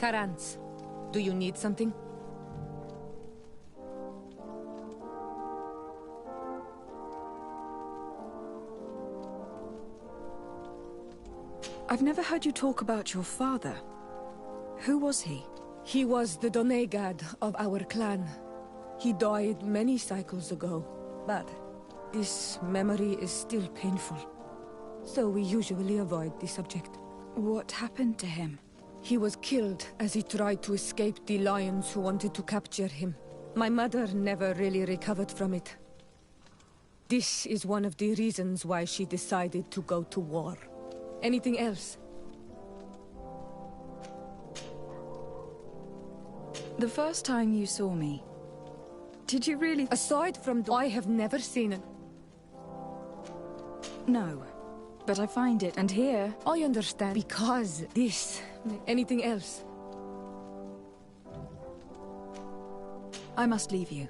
Karans, do you need something? I've never heard you talk about your father. Who was he? He was the Donegad of our clan. He died many cycles ago, but this memory is still painful. So we usually avoid the subject. What happened to him? He was killed as he tried to escape the lions who wanted to capture him. My mother never really recovered from it. This is one of the reasons why she decided to go to war. Anything else? The first time you saw me, did you really... Aside from I have never seen it. No, but I find it, and here... I understand. Because this... Anything else? I must leave you.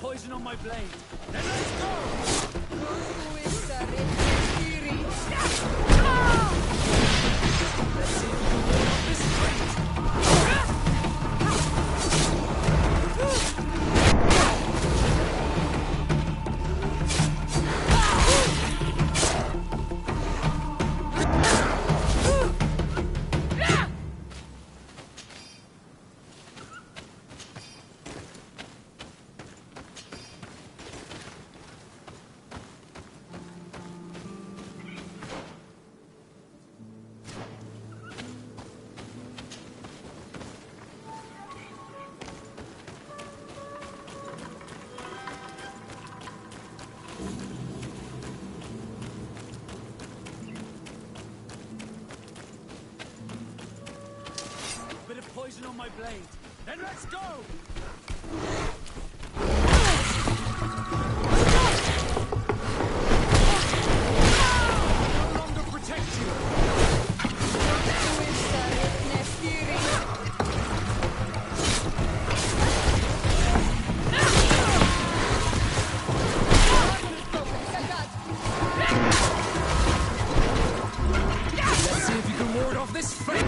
poison on my blade. Then let's go! Let's see if we can ward off this fate. Poison on my blade. Then let's go! No longer protect you. Let's see if you can ward off this fate.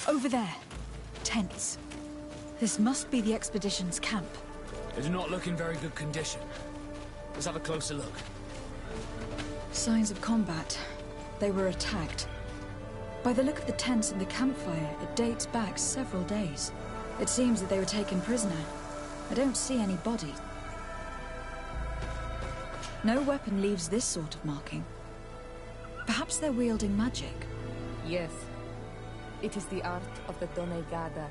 Over there. Tents. This must be the expedition's camp. They do not look in very good condition. Let's have a closer look. Signs of combat. They were attacked. By the look of the tents and the campfire, it dates back several days. It seems that they were taken prisoner. I don't see any bodies. No weapon leaves this sort of marking. Perhaps they're wielding magic. Yes. It is the art of the Donegada.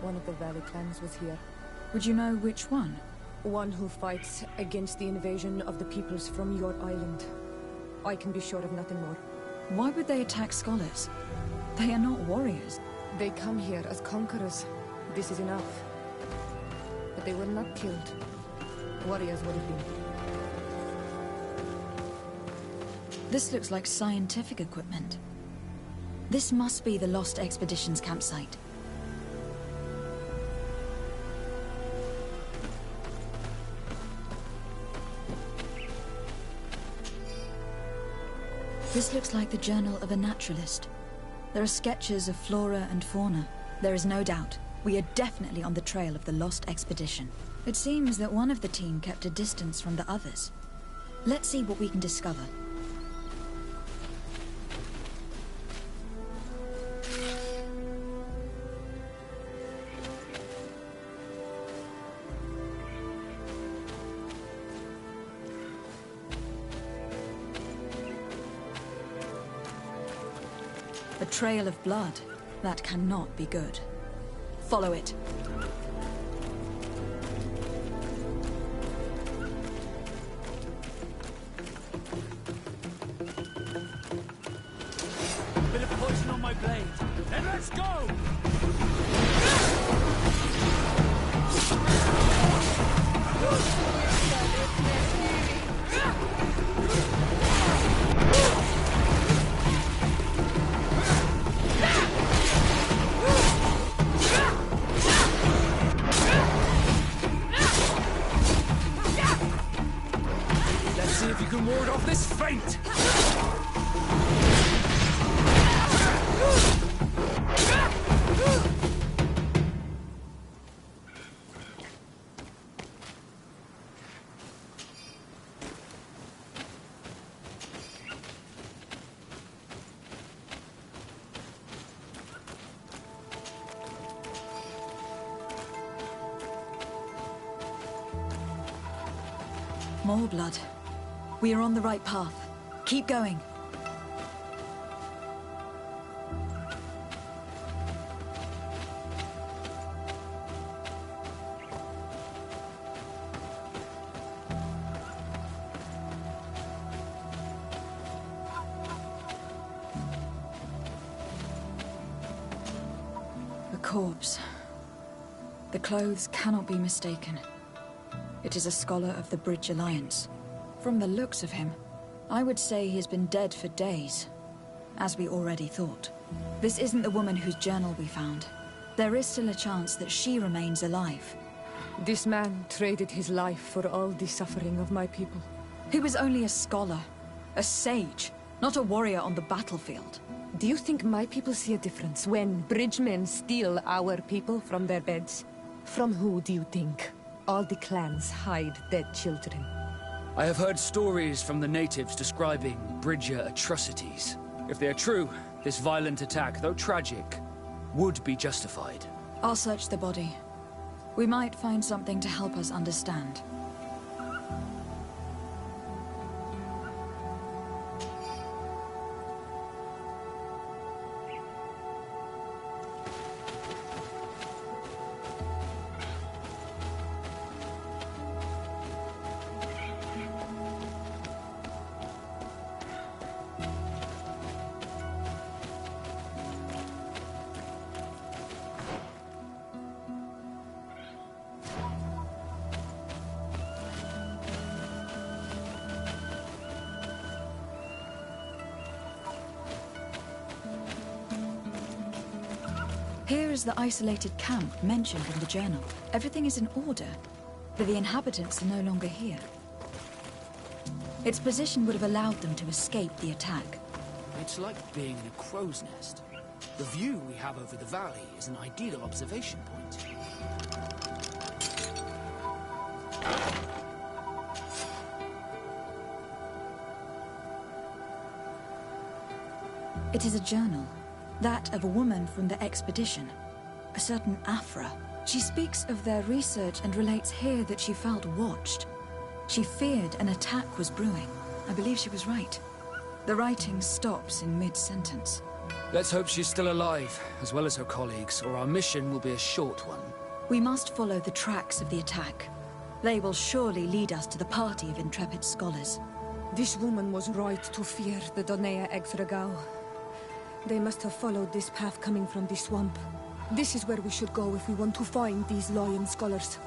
One of the valley clans was here. Would you know which one? One who fights against the invasion of the peoples from your island. I can be sure of nothing more. Why would they attack scholars? They are not warriors. They come here as conquerors. This is enough. But they were not killed. Warriors would have been. This looks like scientific equipment. This must be the Lost Expedition's campsite. This looks like the journal of a naturalist. There are sketches of flora and fauna. There is no doubt. We are definitely on the trail of the Lost Expedition. It seems that one of the team kept a distance from the others. Let's see what we can discover. A trail of blood. That cannot be good. Follow it. Bit of poison on my blade. Then let's go! See if you can ward off this fate! More blood. We are on the right path. Keep going. A corpse. The clothes cannot be mistaken. It is a scholar of the Bridge Alliance. From the looks of him, I would say he has been dead for days, as we already thought. This isn't the woman whose journal we found. There is still a chance that she remains alive. This man traded his life for all the suffering of my people. He was only a scholar, a sage, not a warrior on the battlefield. Do you think my people see a difference when bridgemen steal our people from their beds? From who do you think all the clans hide dead children? I have heard stories from the natives describing Bridger atrocities. If they are true, this violent attack, though tragic, would be justified. I'll search the body. We might find something to help us understand. Here is the isolated camp mentioned in the journal. Everything is in order, but the inhabitants are no longer here. Its position would have allowed them to escape the attack. It's like being in a crow's nest. The view we have over the valley is an ideal observation point. It is a journal. That of a woman from the expedition, a certain Afra. She speaks of their research and relates here that she felt watched. She feared an attack was brewing. I believe she was right. The writing stops in mid-sentence. Let's hope she's still alive, as well as her colleagues, or our mission will be a short one. We must follow the tracks of the attack. They will surely lead us to the party of intrepid scholars. This woman was right to fear the Donea Exregao. They must have followed this path coming from the swamp. This is where we should go if we want to find these lion scholars.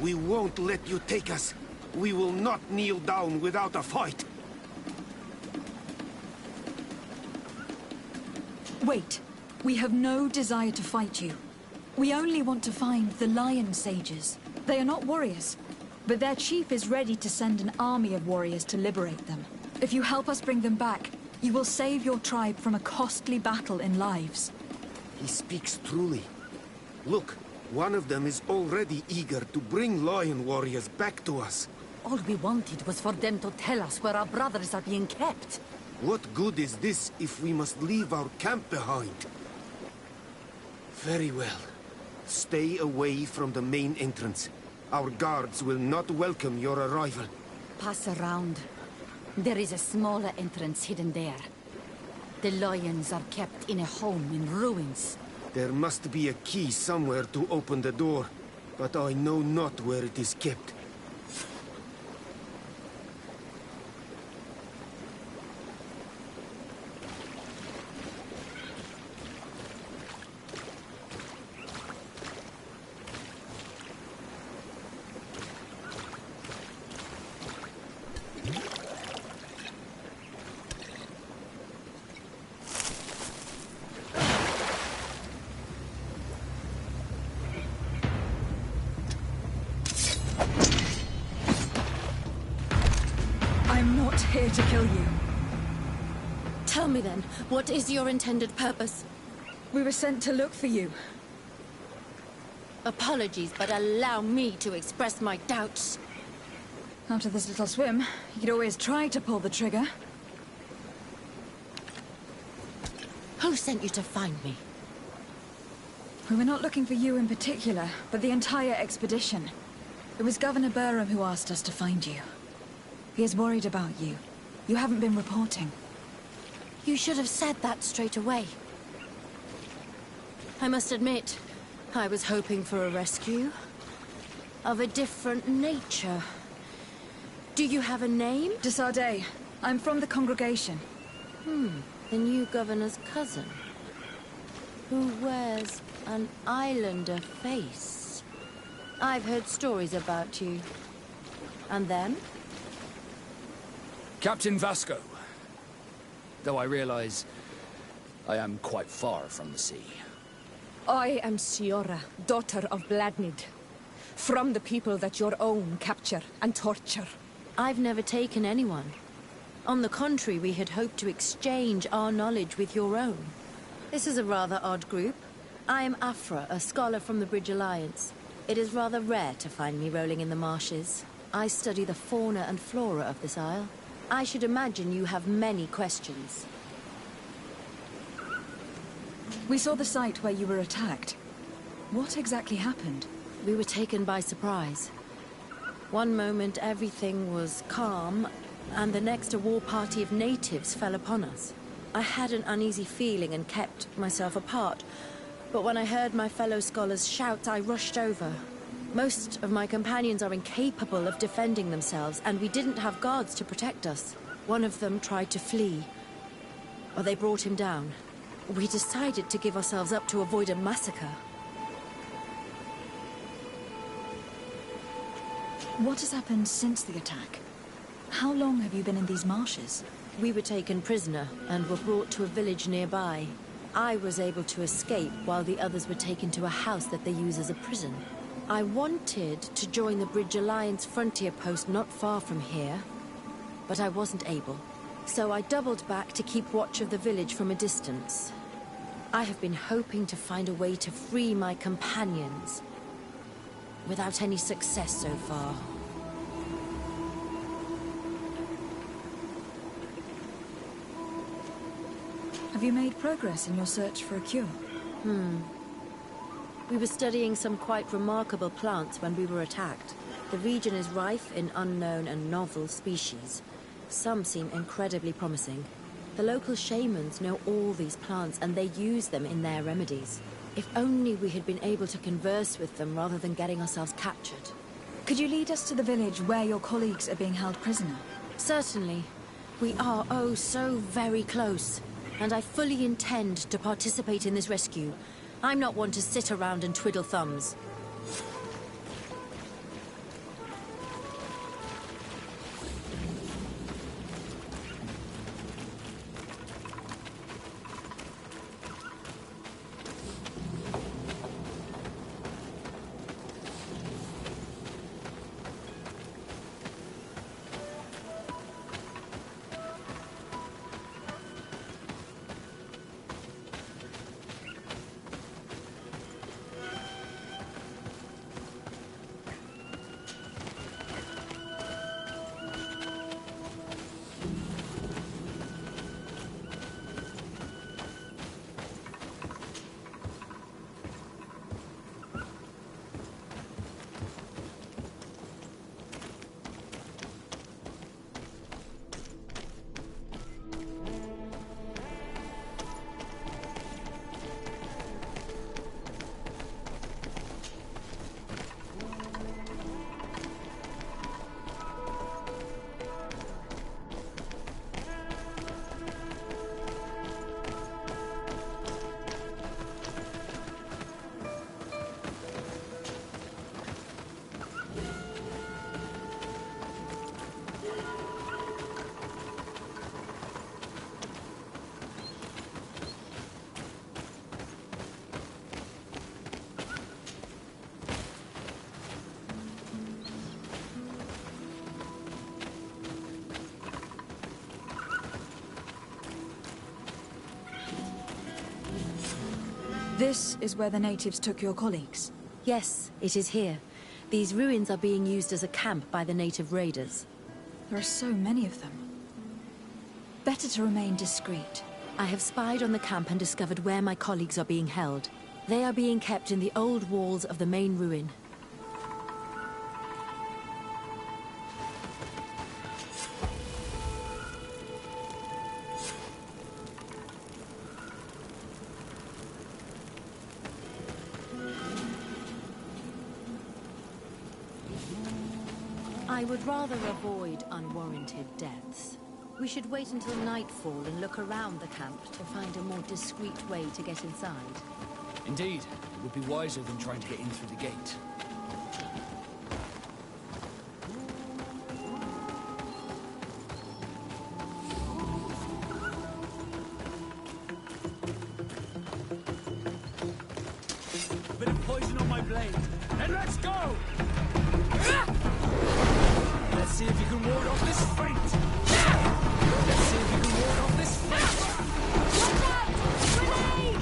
We won't let you take us. We will not kneel down without a fight. Wait. We have no desire to fight you. We only want to find the Lion Sages. They are not warriors, but their chief is ready to send an army of warriors to liberate them. If you help us bring them back, you will save your tribe from a costly battle in lives. He speaks truly. Look. One of them is already eager to bring lion warriors back to us. All we wanted was for them to tell us where our brothers are being kept. What good is this if we must leave our camp behind? Very well. Stay away from the main entrance. Our guards will not welcome your arrival. Pass around. There is a smaller entrance hidden there. The lions are kept in a home in ruins. There must be a key somewhere to open the door, but I know not where it is kept. Here to kill you. Tell me then, what is your intended purpose? We were sent to look for you. Apologies, but allow me to express my doubts. After this little swim, you could always try to pull the trigger. Who sent you to find me? We were not looking for you in particular, but the entire expedition. It was Governor Burham who asked us to find you. He is worried about you. You haven't been reporting. You should have said that straight away. I must admit, I was hoping for a rescue. Of a different nature. Do you have a name? De Sardet. I'm from the congregation. The new governor's cousin. Who wears an islander face. I've heard stories about you. And then? Captain Vasco. Though I realize I am quite far from the sea. I am Siora, daughter of Bladnid. From the people that your own capture and torture. I've never taken anyone. On the contrary, we had hoped to exchange our knowledge with your own. This is a rather odd group. I am Afra, a scholar from the Bridge Alliance. It is rather rare to find me rolling in the marshes. I study the fauna and flora of this isle. I should imagine you have many questions. We saw the site where you were attacked. What exactly happened? We were taken by surprise. One moment everything was calm, and the next a war party of natives fell upon us. I had an uneasy feeling and kept myself apart, but when I heard my fellow scholars shout, I rushed over. Most of my companions are incapable of defending themselves, and we didn't have guards to protect us. One of them tried to flee, or they brought him down. We decided to give ourselves up to avoid a massacre. What has happened since the attack? How long have you been in these marshes? We were taken prisoner and were brought to a village nearby. I was able to escape while the others were taken to a house that they use as a prison. I wanted to join the Bridge Alliance frontier post not far from here, but I wasn't able. So I doubled back to keep watch of the village from a distance. I have been hoping to find a way to free my companions, without any success so far. Have you made progress in your search for a cure? We were studying some quite remarkable plants when we were attacked. The region is rife in unknown and novel species. Some seem incredibly promising. The local shamans know all these plants and they use them in their remedies. If only we had been able to converse with them rather than getting ourselves captured. Could you lead us to the village where your colleagues are being held prisoner? Certainly. We are oh so very close. And I fully intend to participate in this rescue. I'm not one to sit around and twiddle thumbs. This is where the natives took your colleagues? Yes, it is here. These ruins are being used as a camp by the native raiders. There are so many of them. Better to remain discreet. I have spied on the camp and discovered where my colleagues are being held. They are being kept in the old walls of the main ruin. I would rather avoid unwarranted deaths. We should wait until nightfall and look around the camp to find a more discreet way to get inside. Indeed, it would be wiser than trying to get in through the gate. Bit of poison on my blade, and let's go! Let's see if you can ward off this fate! Let's see if you can ward off this fate! Watch out! Grenade!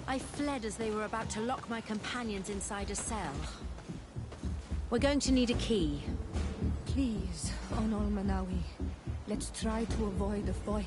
I fled as they were about to lock my companions inside a cell. We're going to need a key. Please, on Al-Manawi, let's try to avoid a fight.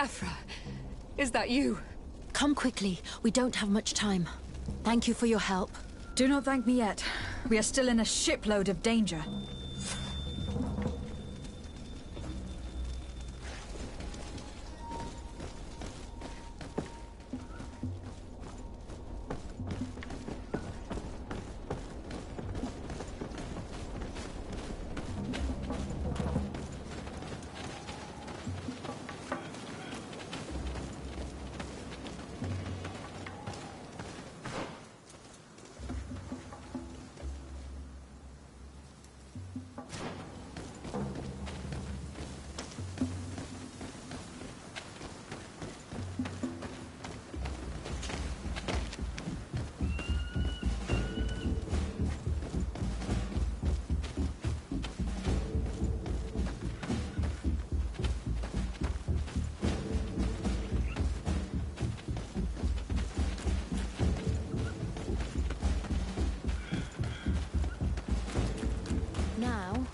Afra, is that you? Come quickly. We don't have much time. Thank you for your help. Do not thank me yet. We are still in a shipload of danger.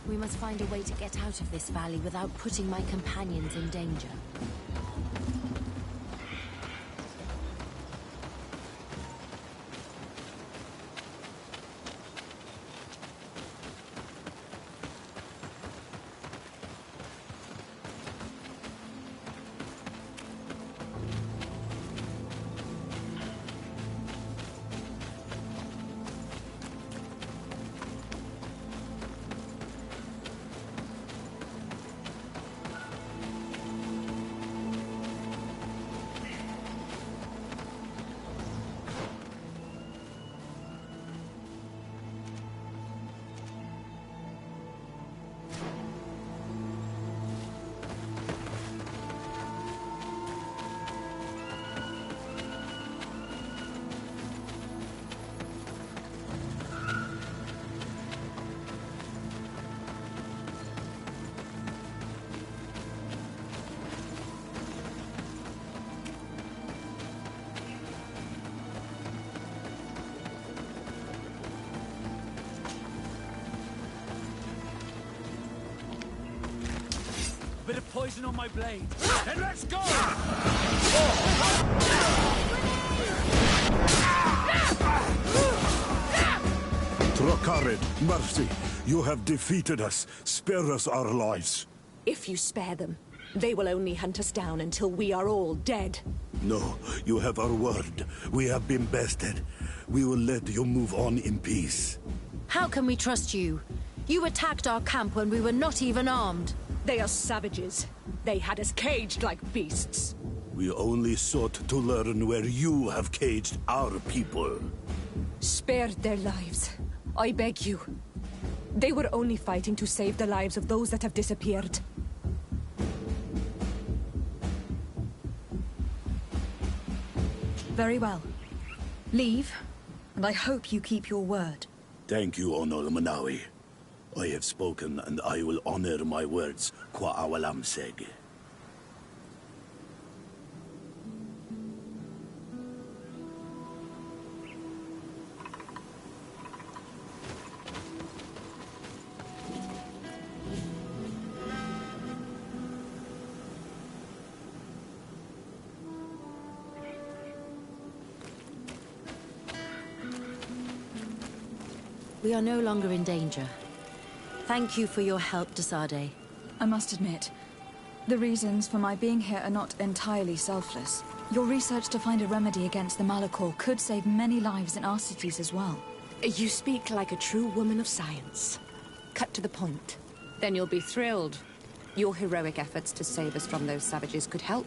We must find a way to get out of this valley without putting my companions in danger. Bit of poison on my blade. Then let's go! Trocared, mercy. You have defeated us. Spare us our lives. If you spare them, they will only hunt us down until we are all dead. No, you have our word. We have been bested. We will let you move on in peace. How can we trust you? You attacked our camp when we were not even armed. They are savages. They had us caged like beasts. We only sought to learn where you have caged our people. Spare their lives. I beg you. They were only fighting to save the lives of those that have disappeared. Very well. Leave, and I hope you keep your word. Thank you, Onol Manawi. I have spoken, and I will honor my words, qua awalam seg. We are no longer in danger. Thank you for your help, Desade. I must admit, the reasons for my being here are not entirely selfless. Your research to find a remedy against the Malachor could save many lives in our cities as well. You speak like a true woman of science. Cut to the point. Then you'll be thrilled. Your heroic efforts to save us from those savages could help.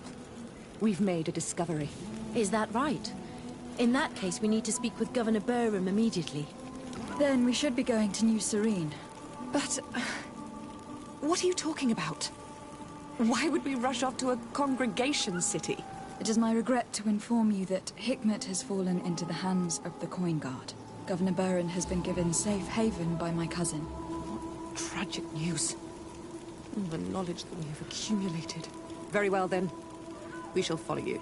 We've made a discovery. Is that right? In that case, we need to speak with Governor Burham immediately. Then we should be going to New Serene. But... what are you talking about? Why would we rush off to a congregation city? It is my regret to inform you that Hikmet has fallen into the hands of the Coin Guard. Governor Burham has been given safe haven by my cousin. Tragic news. All the knowledge that we have accumulated. Very well, then. We shall follow you.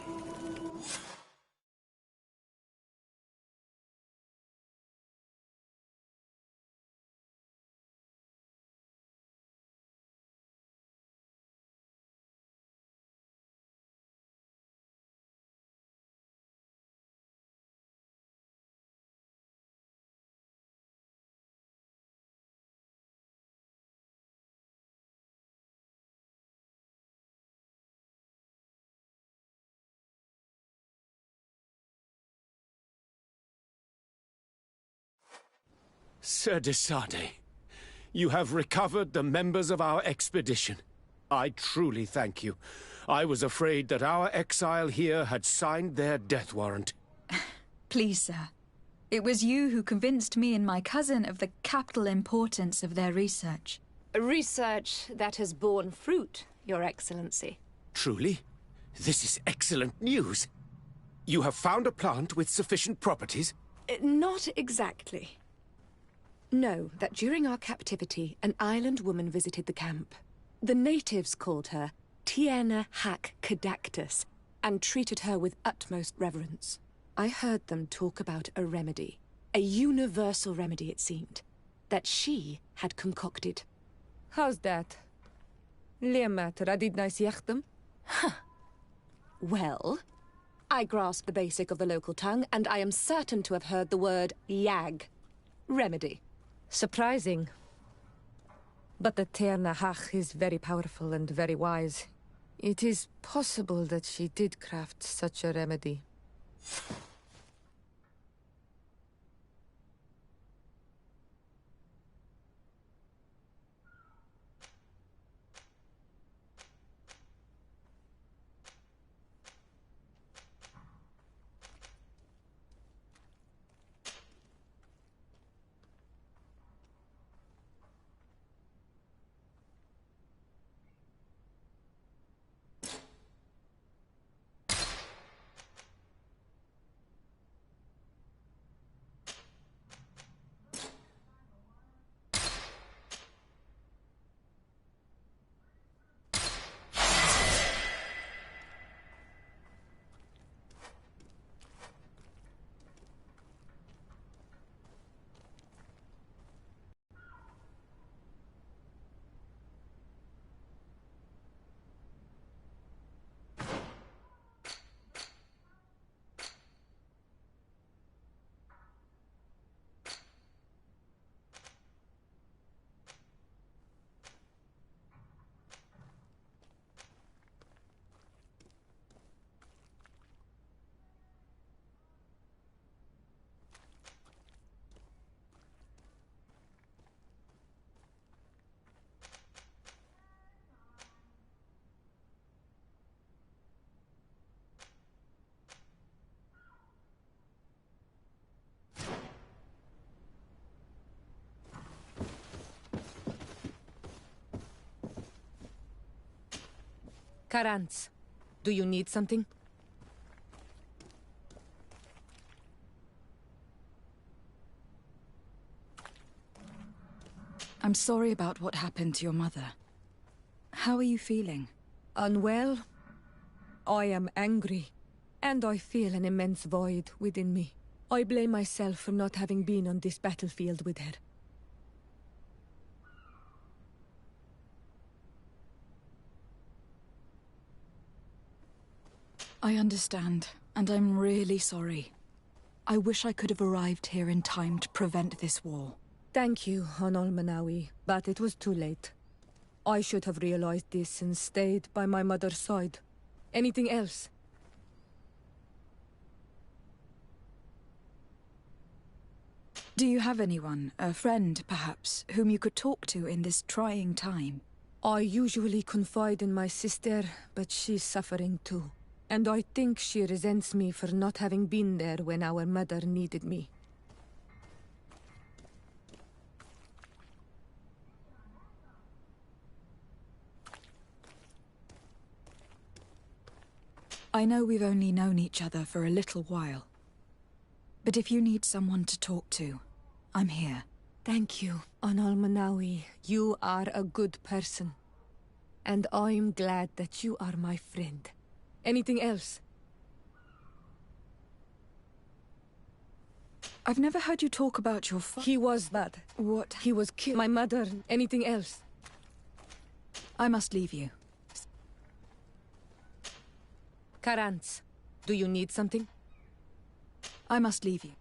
Sir Desade, you have recovered the members of our expedition. I truly thank you. I was afraid that our exile here had signed their death warrant. Please, sir. It was you who convinced me and my cousin of the capital importance of their research. Research that has borne fruit, Your Excellency. Truly? This is excellent news. You have found a plant with sufficient properties? Not exactly. Know that during our captivity, an island woman visited the camp. The natives called her Tiena Hack Cadactus and treated her with utmost reverence. I heard them talk about a remedy, a universal remedy it seemed, that she had concocted. How's that? Leamat radidnais yachtem? Well, I grasp the basic of the local tongue, and I am certain to have heard the word yag. Remedy. Surprising. But the Terna Hach is very powerful and very wise. It is possible that she did craft such a remedy. Karantz, do you need something? I'm sorry about what happened to your mother. How are you feeling? Unwell? I am angry, and I feel an immense void within me. I blame myself for not having been on this battlefield with her. I understand, and I'm really sorry. I wish I could have arrived here in time to prevent this war. Thank you, Honol Manawi, but it was too late. I should have realized this and stayed by my mother's side. Anything else? Do you have anyone, a friend perhaps, whom you could talk to in this trying time? I usually confide in my sister, but she's suffering too. And I think she resents me for not having been there when our mother needed me. I know we've only known each other for a little while. But if you need someone to talk to, I'm here. Thank you, Honol Manawi. You are a good person. And I'm glad that you are my friend. Anything else? I've never heard you talk about your He was bad. What? He was killed. My mother. Anything else? I must leave you. Karantz, do you need something? I must leave you.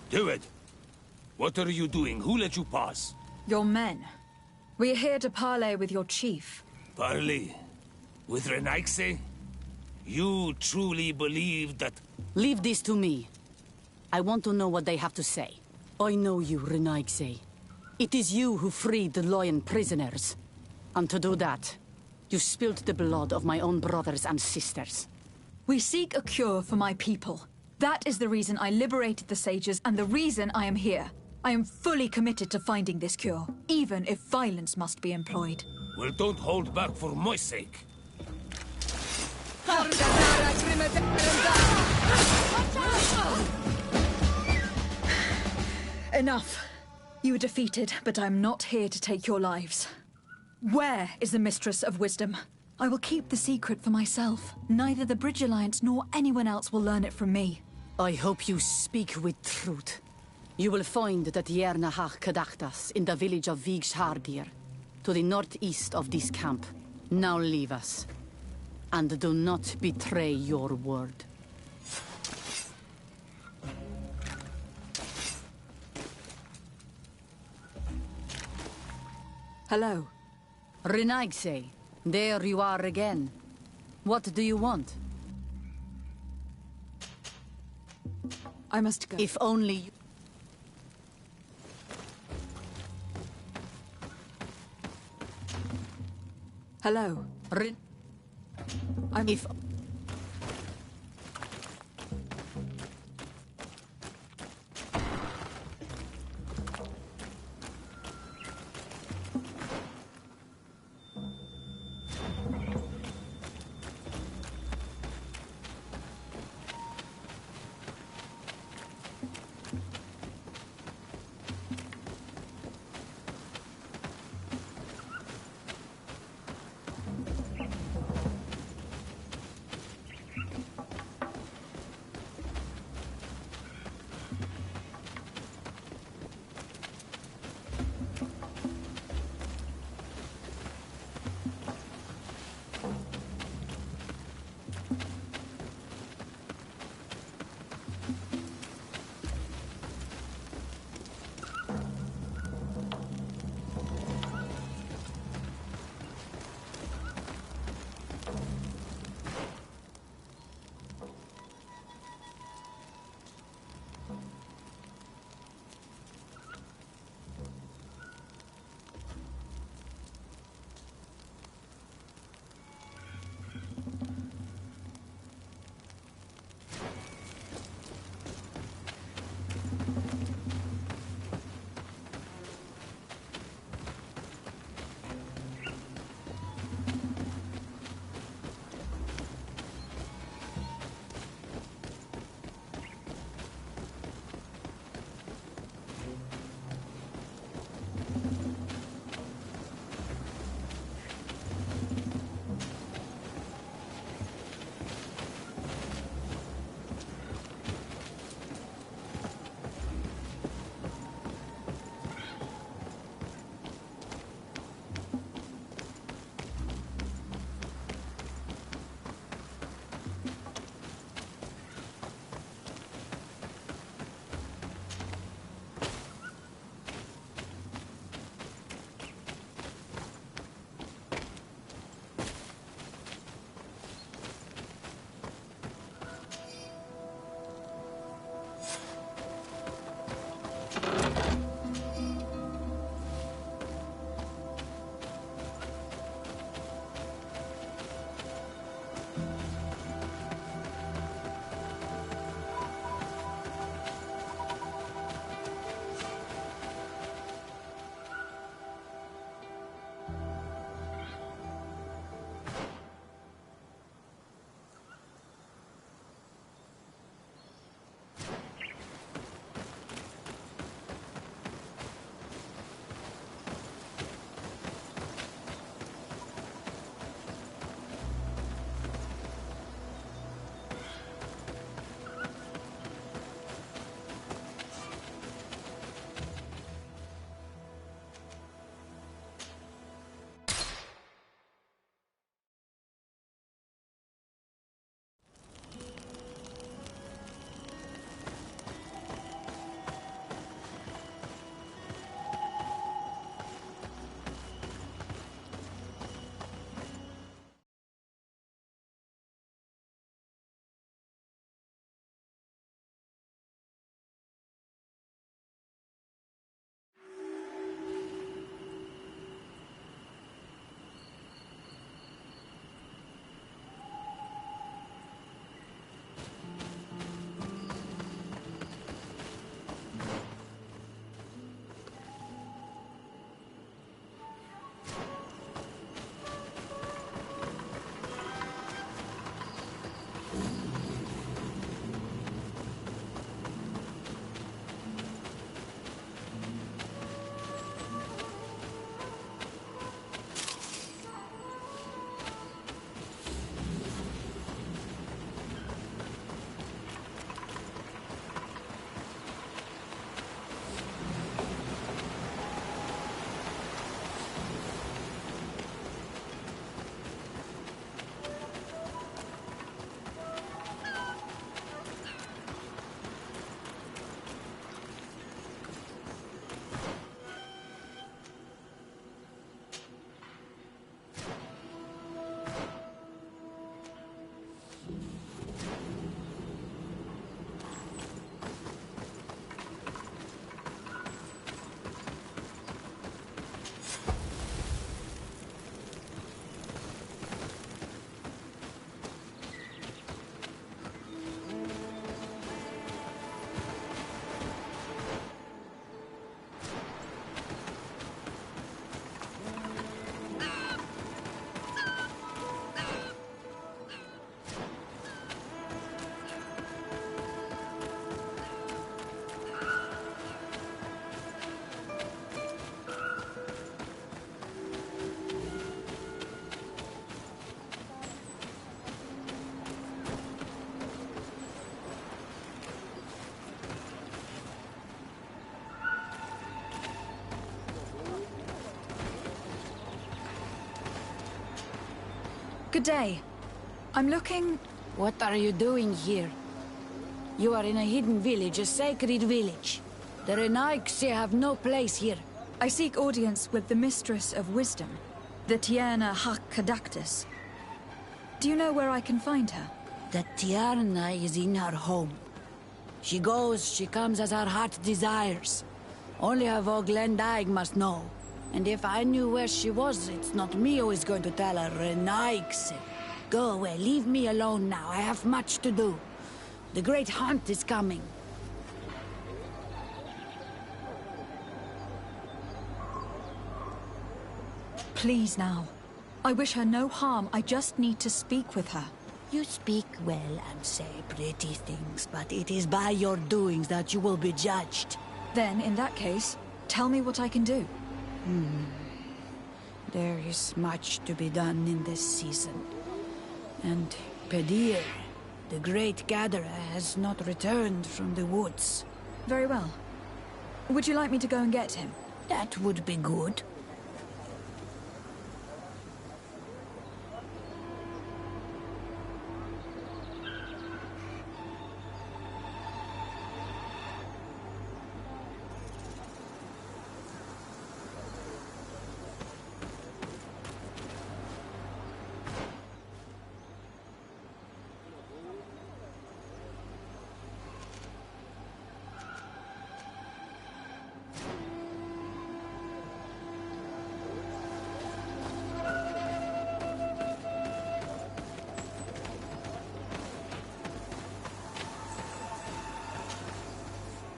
Do it! What are you doing? Who let you pass? Your men. We are here to parley with your chief. Parley? With Renaigse? You truly believe that... Leave this to me. I want to know what they have to say. I know you, Renaigse. It is you who freed the Lion prisoners. And to do that, you spilled the blood of my own brothers and sisters. We seek a cure for my people. That is the reason I liberated the sages and the reason I am here. I am fully committed to finding this cure, even if violence must be employed. Well, don't hold back for my sake. Enough. You were defeated, but I'm not here to take your lives. Where is the Mistress of Wisdom? I will keep the secret for myself. Neither the Bridge Alliance nor anyone else will learn it from me. I hope you speak with truth. You will find that Yerna Hach Kadachtas in the village of Vigshardir, to the northeast of this camp. Now leave us. And do not betray your word. Hello. Renaigse, there you are again. What do you want? I must go. If only... Hello. If... Good day. I'm looking... What are you doing here? You are in a hidden village, a sacred village. The Renaigse have no place here. I seek audience with the Mistress of Wisdom, the Tierna Hakkadaktus. Do you know where I can find her? The Tierna is in her home. She goes, she comes as her heart desires. Only her Voglendaig must know. And if I knew where she was, it's not me who is going to tell her, Renaigse. Go away, leave me alone now. I have much to do. The great hunt is coming. Please now. I wish her no harm. I just need to speak with her. You speak well and say pretty things, but it is by your doings that you will be judged. Then, in that case, tell me what I can do. There is much to be done in this season. And Pedir, the great gatherer, has not returned from the woods. Very well. Would you like me to go and get him? That would be good.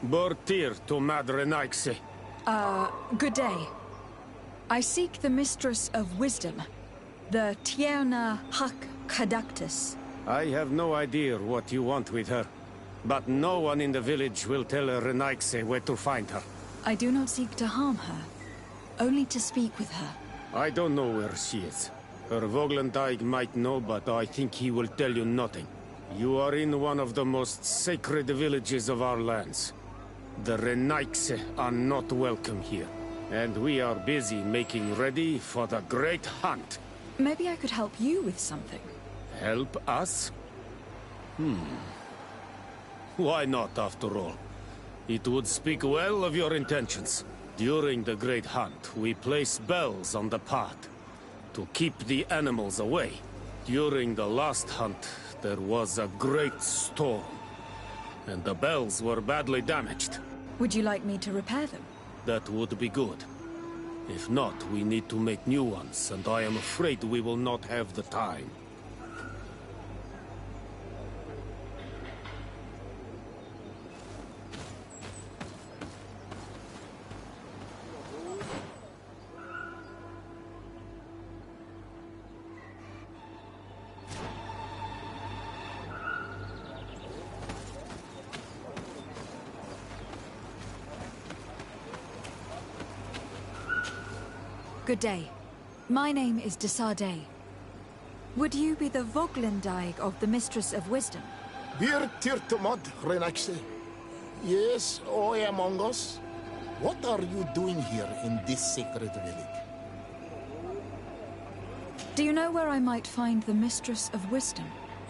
Bortir to Madre Naixi. Good day. I seek the Mistress of Wisdom, the Tierna Hakkadaktus. I have no idea what you want with her, but no one in the village will tell Renaigse where to find her. I do not seek to harm her, only to speak with her. I don't know where she is. Her Voglendaig might know, but I think he will tell you nothing. You are in one of the most sacred villages of our lands. The Renaigse are not welcome here, and we are busy making ready for the great hunt. Maybe I could help you with something. Help us? Why not, after all? It would speak well of your intentions. During the great hunt, we place bells on the path to keep the animals away. During the last hunt, there was a great storm, and the bells were badly damaged. Would you like me to repair them? That would be good. If not, we need to make new ones, and I am afraid we will not have the time. Good day. My name is Desade. Would you be the Voglendaig of the Mistress of Wisdom? Bir tirtumad, Renaigse. Yes, I am among us. What are you doing here in this sacred village? Do you know where I might find the Mistress of Wisdom?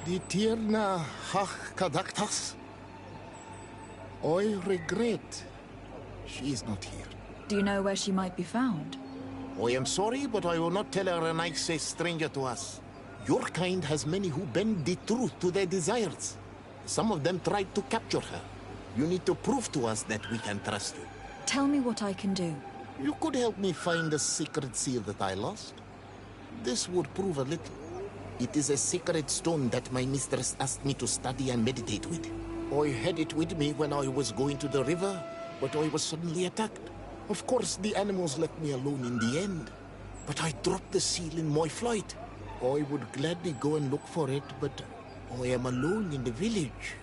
The Tierna Hakkadaktus? I regret she is not here. Do you know where she might be found? I am sorry, but I will not tell her an Renaigse stranger to us. Your kind has many who bend the truth to their desires. Some of them tried to capture her. You need to prove to us that we can trust you. Tell me what I can do. You could help me find the sacred seal that I lost. This would prove a little. It is a sacred stone that my mistress asked me to study and meditate with. I had it with me when I was going to the river, but I was suddenly attacked. Of course, the animals left me alone in the end. But I dropped the seal in my flight. I would gladly go and look for it, but I am alone in the village,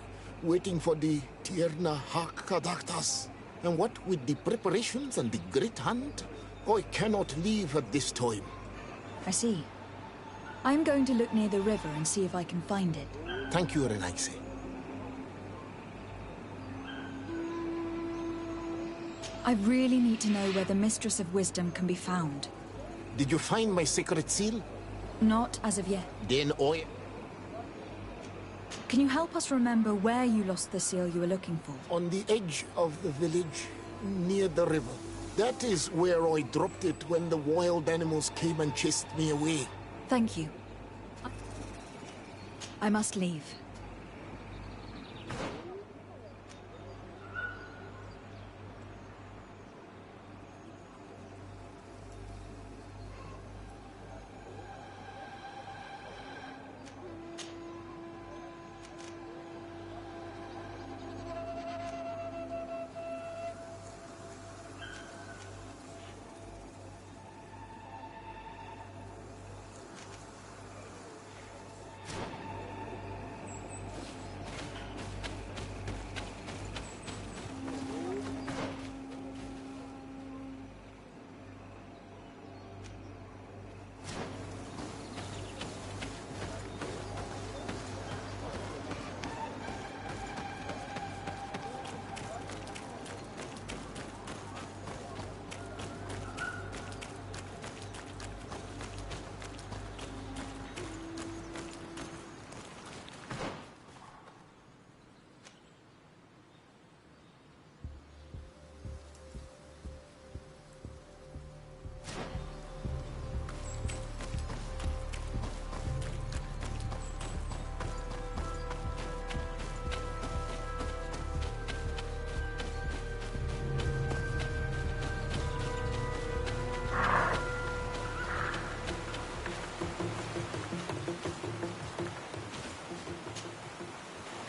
waiting for the Tierna Hakkadaktus. And what with the preparations and the great hunt, I cannot leave at this time. I see. I'm going to look near the river and see if I can find it. Thank you, Renaigse. I really need to know where the Mistress of Wisdom can be found. Did you find my sacred seal? Not as of yet. Then I... Can you help us remember where you lost the seal you were looking for? On the edge of the village, near the river. That is where I dropped it when the wild animals came and chased me away. Thank you. I must leave.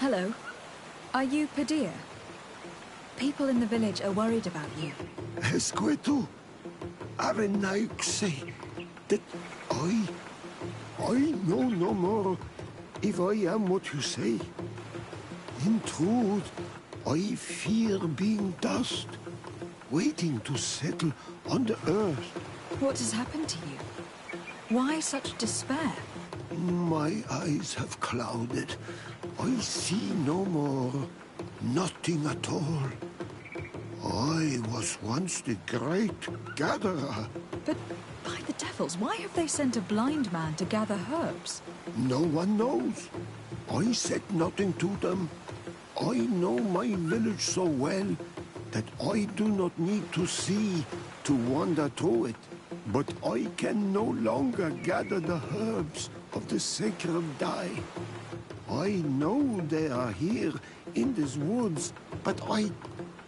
Hello. Are you Padilla? People in the village are worried about you. Escueto, Arenaik say that I know no more if I am what you say. In truth, I fear being dust, waiting to settle on the earth. What has happened to you? Why such despair? My eyes have clouded. I see no more. Nothing at all. I was once the great gatherer. But by the devils, why have they sent a blind man to gather herbs? No one knows. I said nothing to them. I know my village so well that I do not need to see to wander through it. But I can no longer gather the herbs of the sacred dye. I know they are here in these woods, but I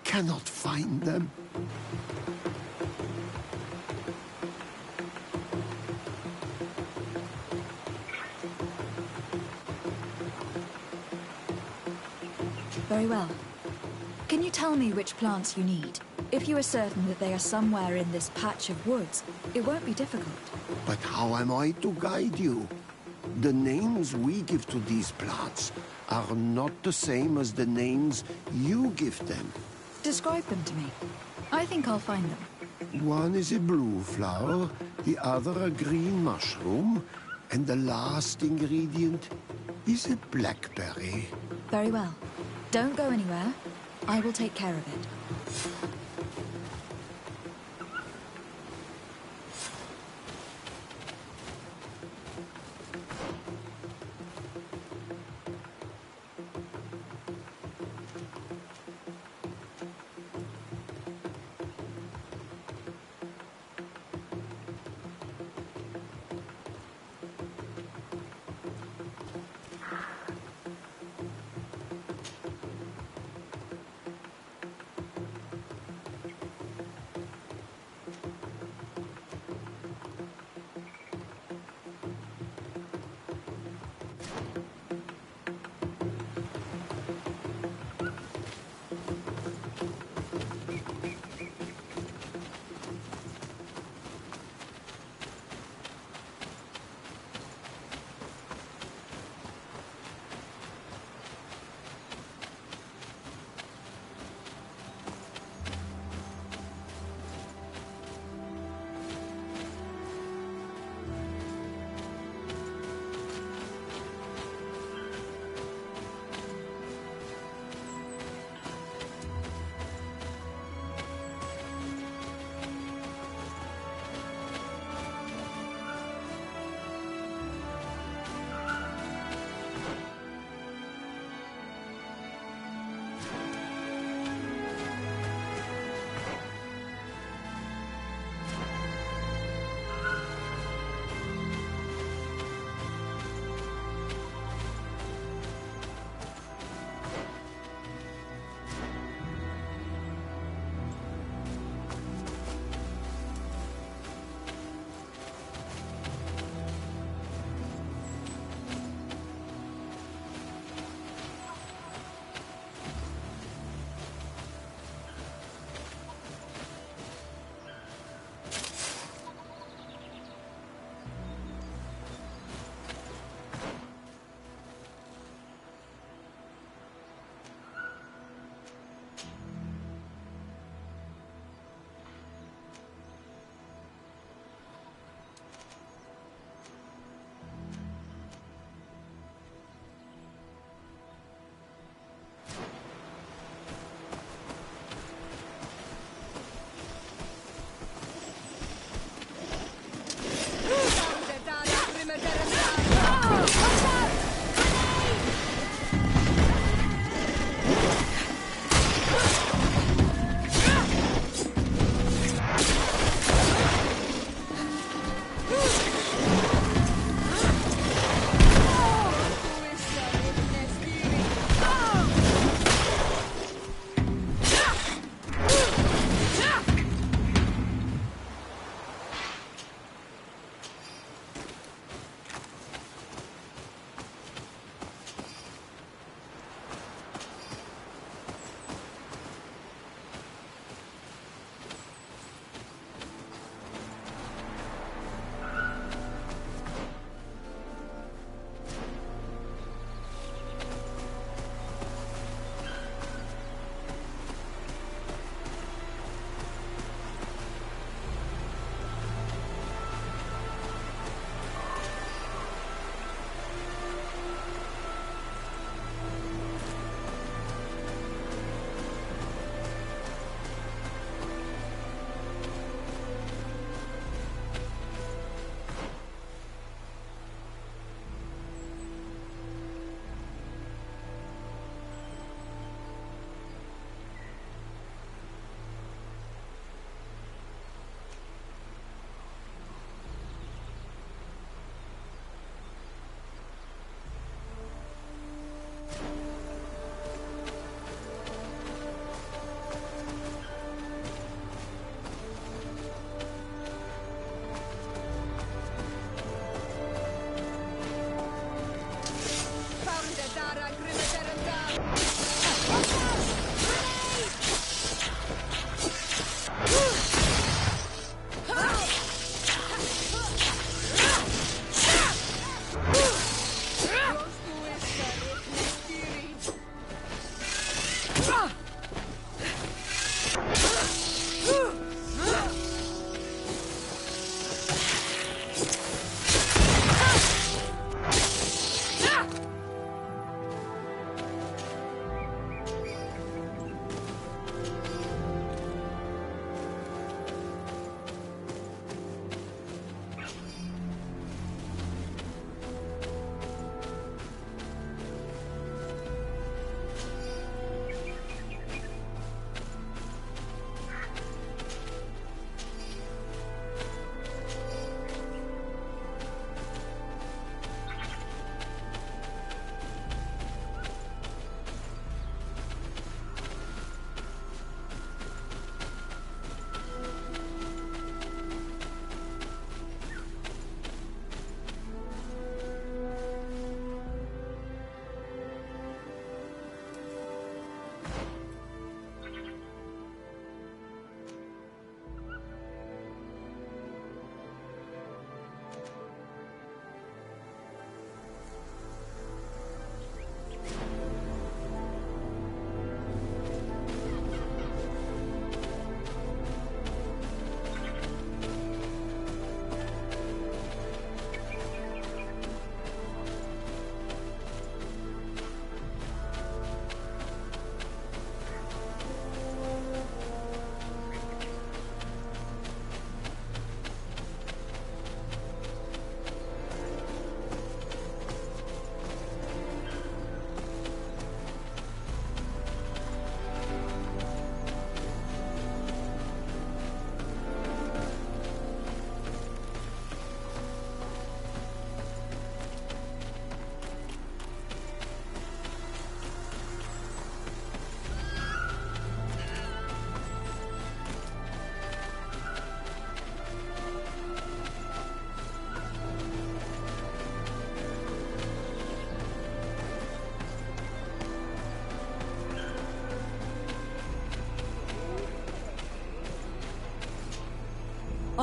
cannot find them. Very well. Can you tell me which plants you need? If you are certain that they are somewhere in this patch of woods, it won't be difficult. But how am I to guide you? The names we give to these plants are not the same as the names you give them. Describe them to me. I think I'll find them. One is a blue flower, the other a green mushroom, and the last ingredient is a blackberry. Very well. Don't go anywhere. I will take care of it.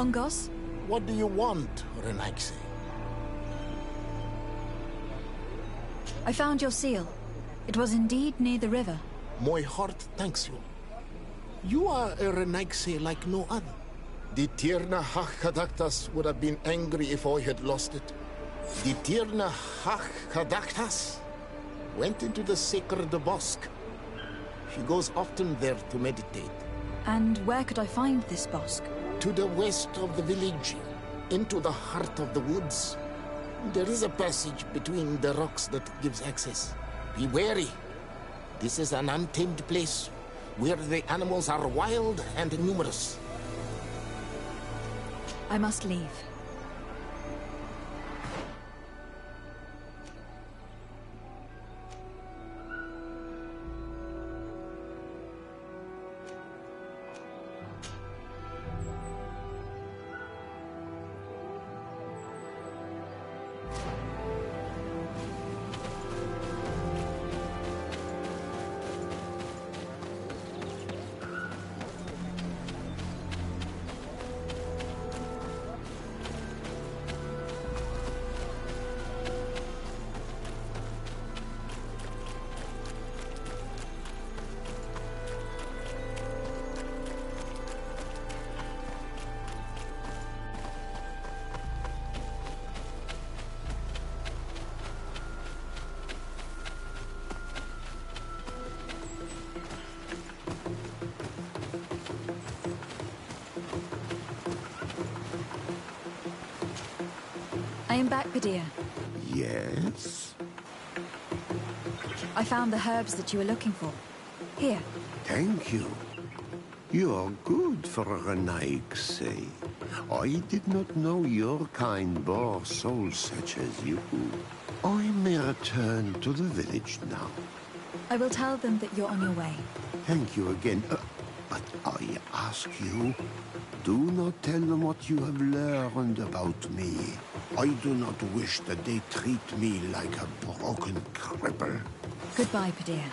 Hongos? What do you want, Renaigse? I found your seal. It was indeed near the river. My heart thanks you. You are a Renaigse like no other. The Tirna Hach-Kadaktas would have been angry if I had lost it. The Tirna Hach-Kadaktas went into the sacred bosque. She goes often there to meditate. And where could I find this bosque? To the west of the village, into the heart of the woods. There is a passage between the rocks that gives access. Be wary. This is an untamed place, where the animals are wild and numerous. I must leave. I am back, Padilla. Yes? I found the herbs that you were looking for. Here. Thank you. You are good for a Renaigse. I did not know your kind bore souls such as you. I may return to the village now. I will tell them that you're on your way. Thank you again. But I ask you, do not tell them what you have learned about me. I do not wish that they treat me like a broken cripple. Goodbye, Padilla.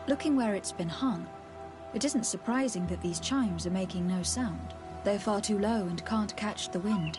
Looking where it's been hung, it isn't surprising that these chimes are making no sound. They're far too low and can't catch the wind.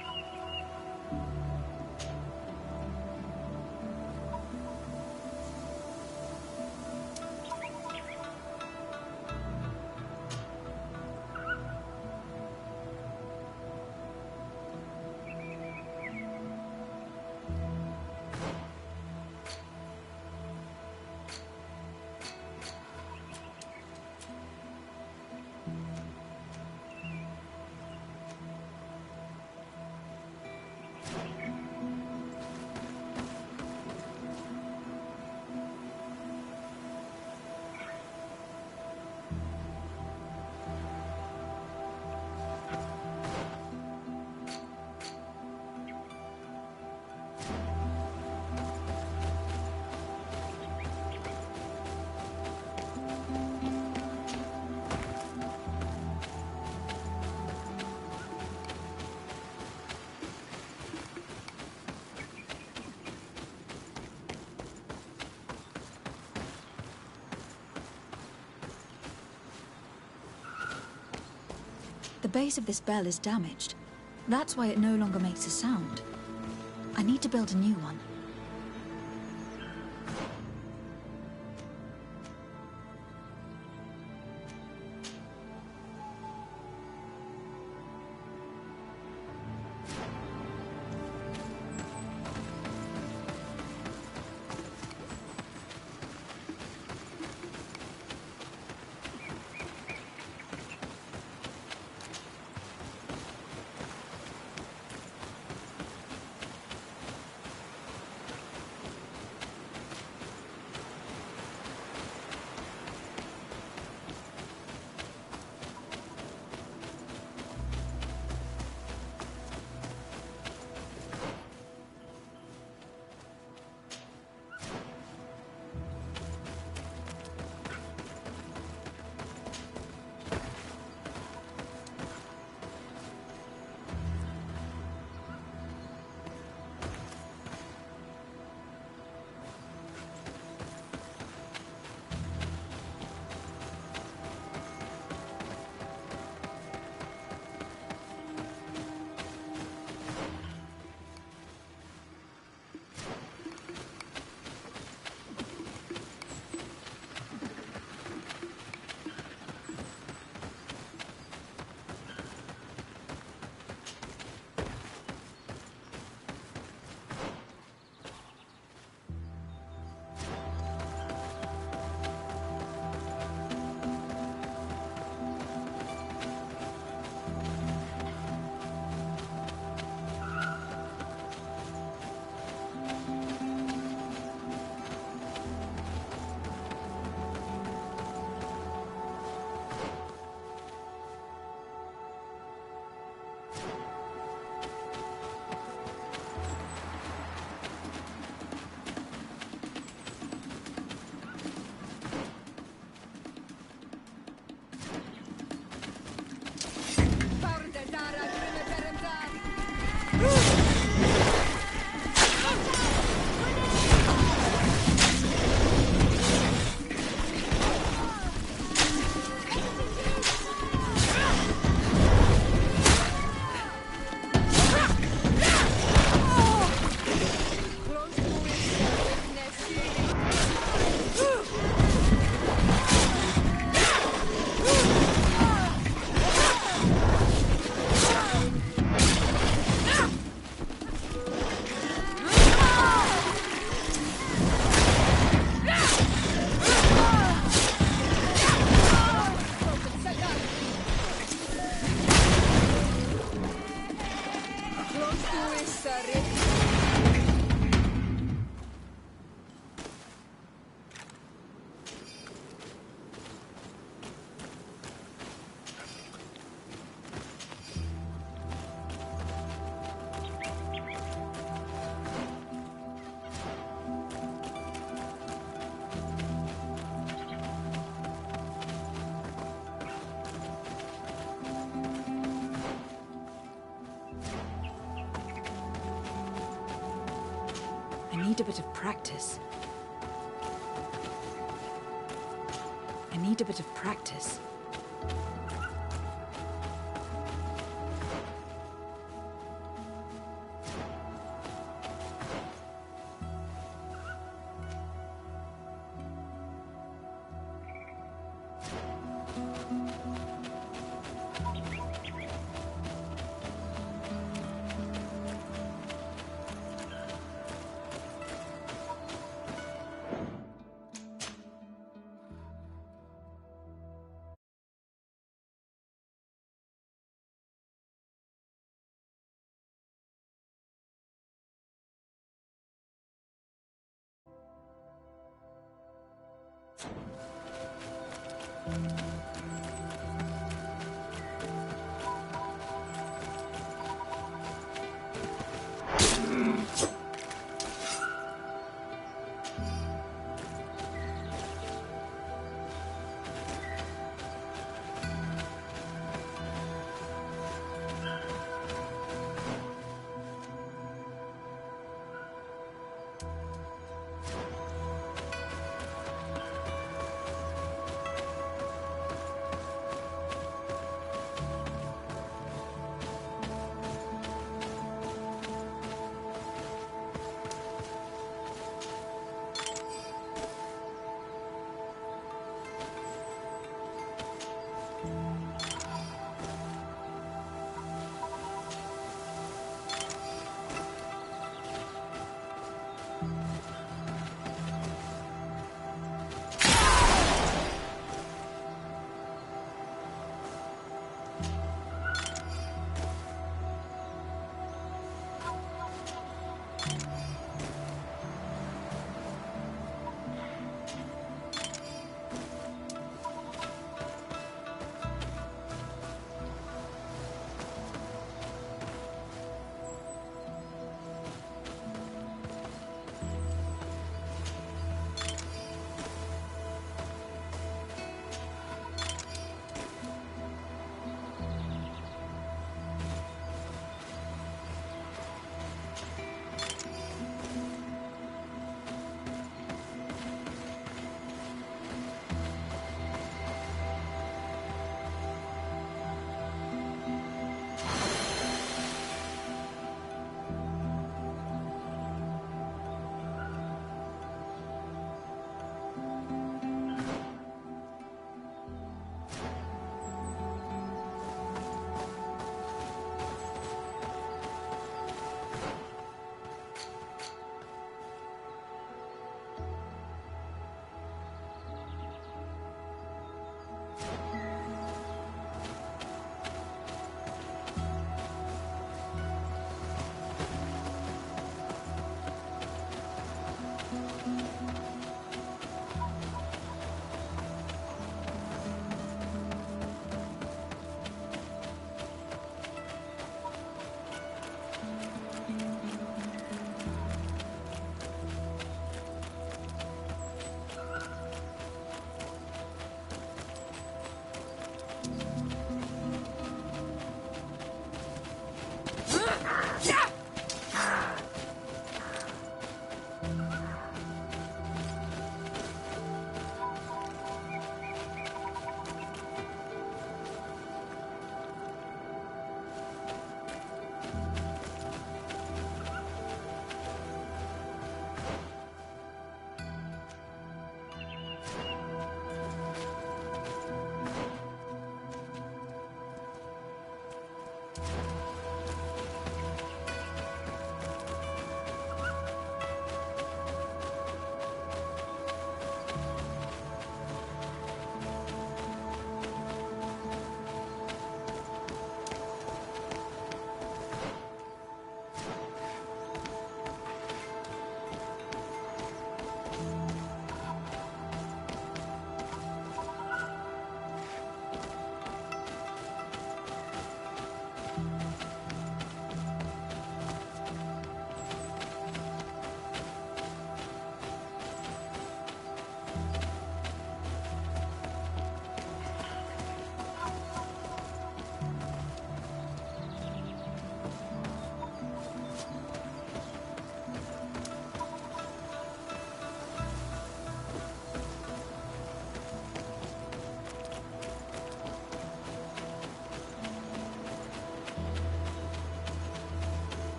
The base of this bell is damaged. That's why it no longer makes a sound. I need to build a new one. I need a bit of practice. I need a bit of practice.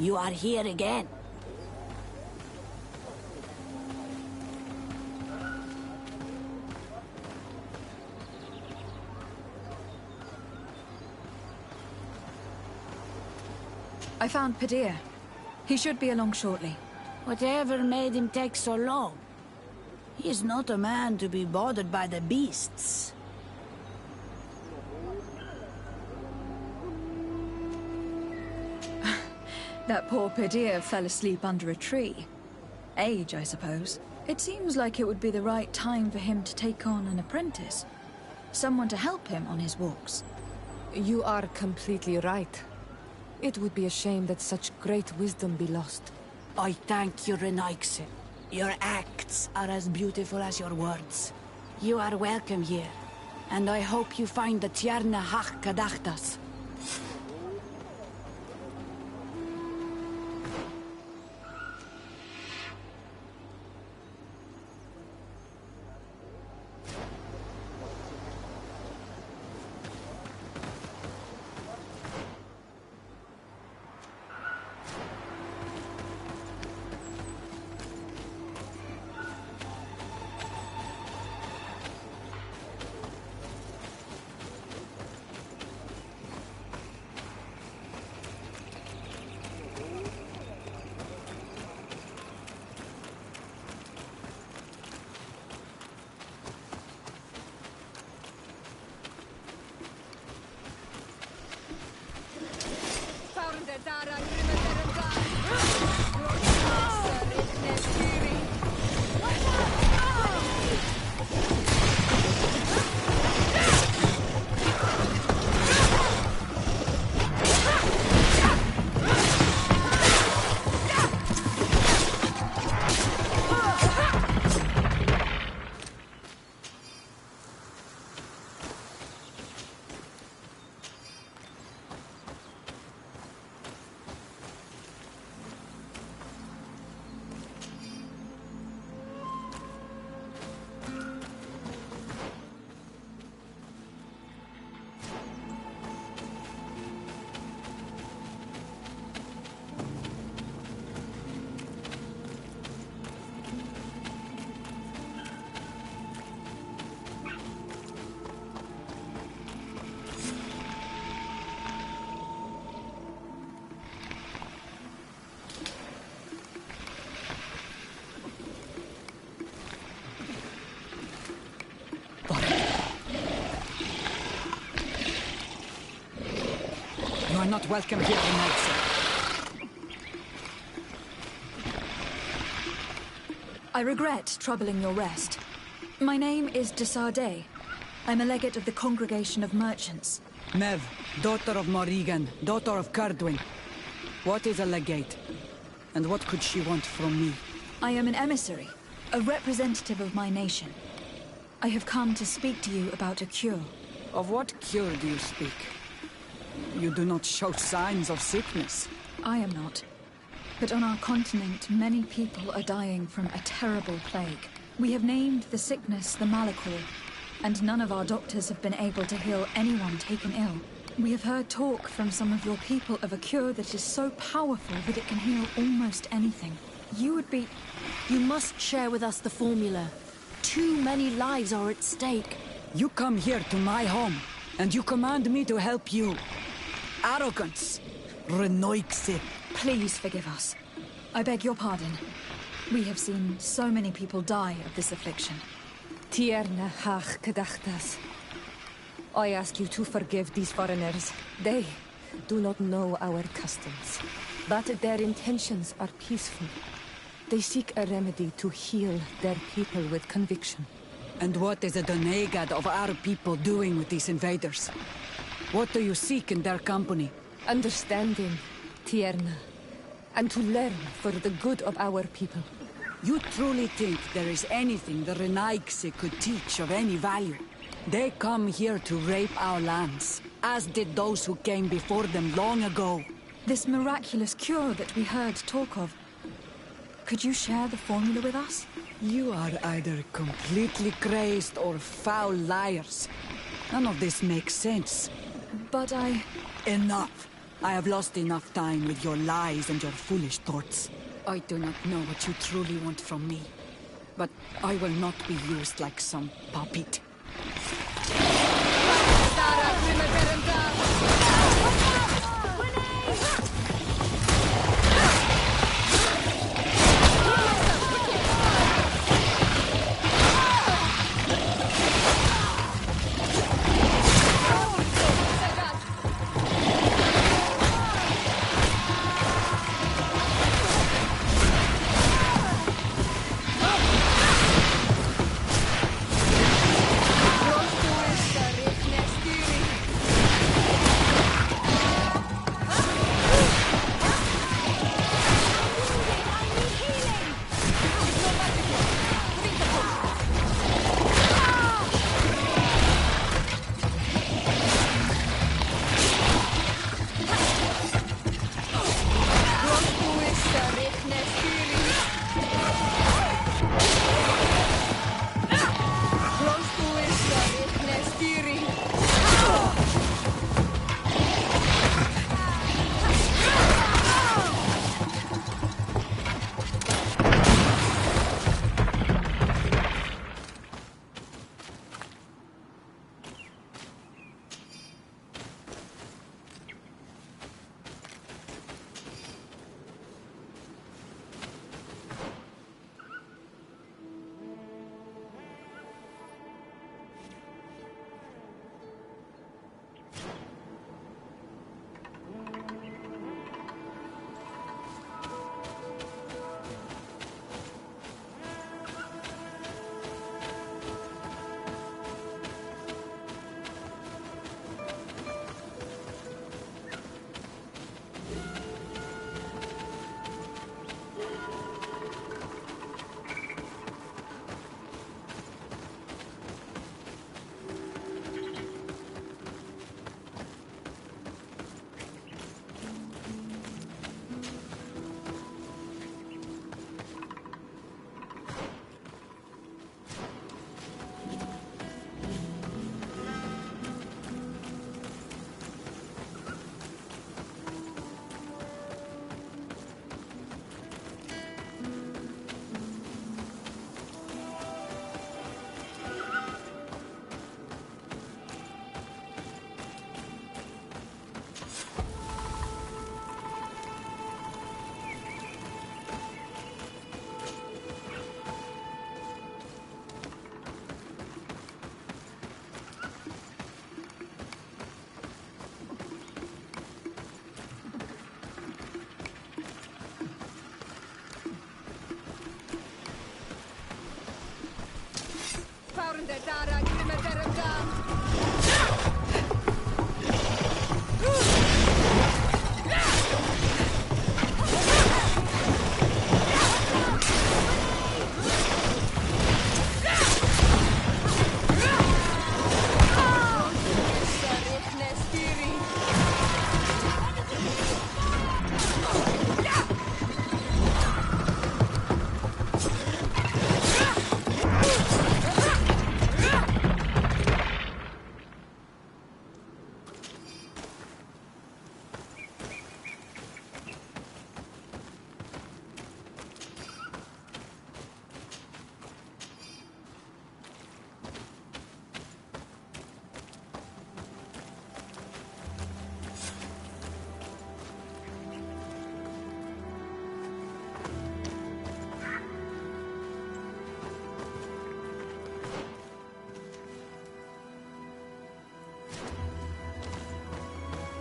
You are here again. I found Padir. He should be along shortly. Whatever made him take so long? He is not a man to be bothered by the beasts. That poor Padir fell asleep under a tree. Age, I suppose. It seems like it would be the right time for him to take on an apprentice. Someone to help him on his walks. You are completely right. It would be a shame that such great wisdom be lost. I thank you, Renaikse. Your acts are as beautiful as your words. You are welcome here, and I hope you find the Tierna Hach Kadachtas. You are not welcome here tonight, sir. I regret troubling your rest. My name is de Sardet. I'm a legate of the Congregation of Merchants. Mev, daughter of Morrigan, daughter of Cardwin. What is a legate? And what could she want from me? I am an emissary, a representative of my nation. I have come to speak to you about a cure. Of what cure do you speak? You do not show signs of sickness. I am not. But on our continent, many people are dying from a terrible plague. We have named the sickness the Malachor, and none of our doctors have been able to heal anyone taken ill. We have heard talk from some of your people of a cure that is so powerful that it can heal almost anything. You must share with us the formula. Too many lives are at stake. You come here to my home, and you command me to help you. Arrogance. Renoixe. Please forgive us. I beg your pardon. We have seen so many people die of this affliction. Tierna hach kadachtas. I ask you to forgive these foreigners. They do not know our customs, but their intentions are peaceful. They seek a remedy to heal their people with conviction. And what is the Donegad of our people doing with these invaders? What do you seek in their company? Understanding, Tierna, and to learn for the good of our people. You truly think there is anything the Renaixe could teach of any value? They come here to rape our lands, as did those who came before them long ago. This miraculous cure that we heard talk of, could you share the formula with us? You are either completely crazed or foul liars. None of this makes sense. But Enough! I have lost enough time with your lies and your foolish thoughts. I do not know what you truly want from me, but I will not be used like some puppet.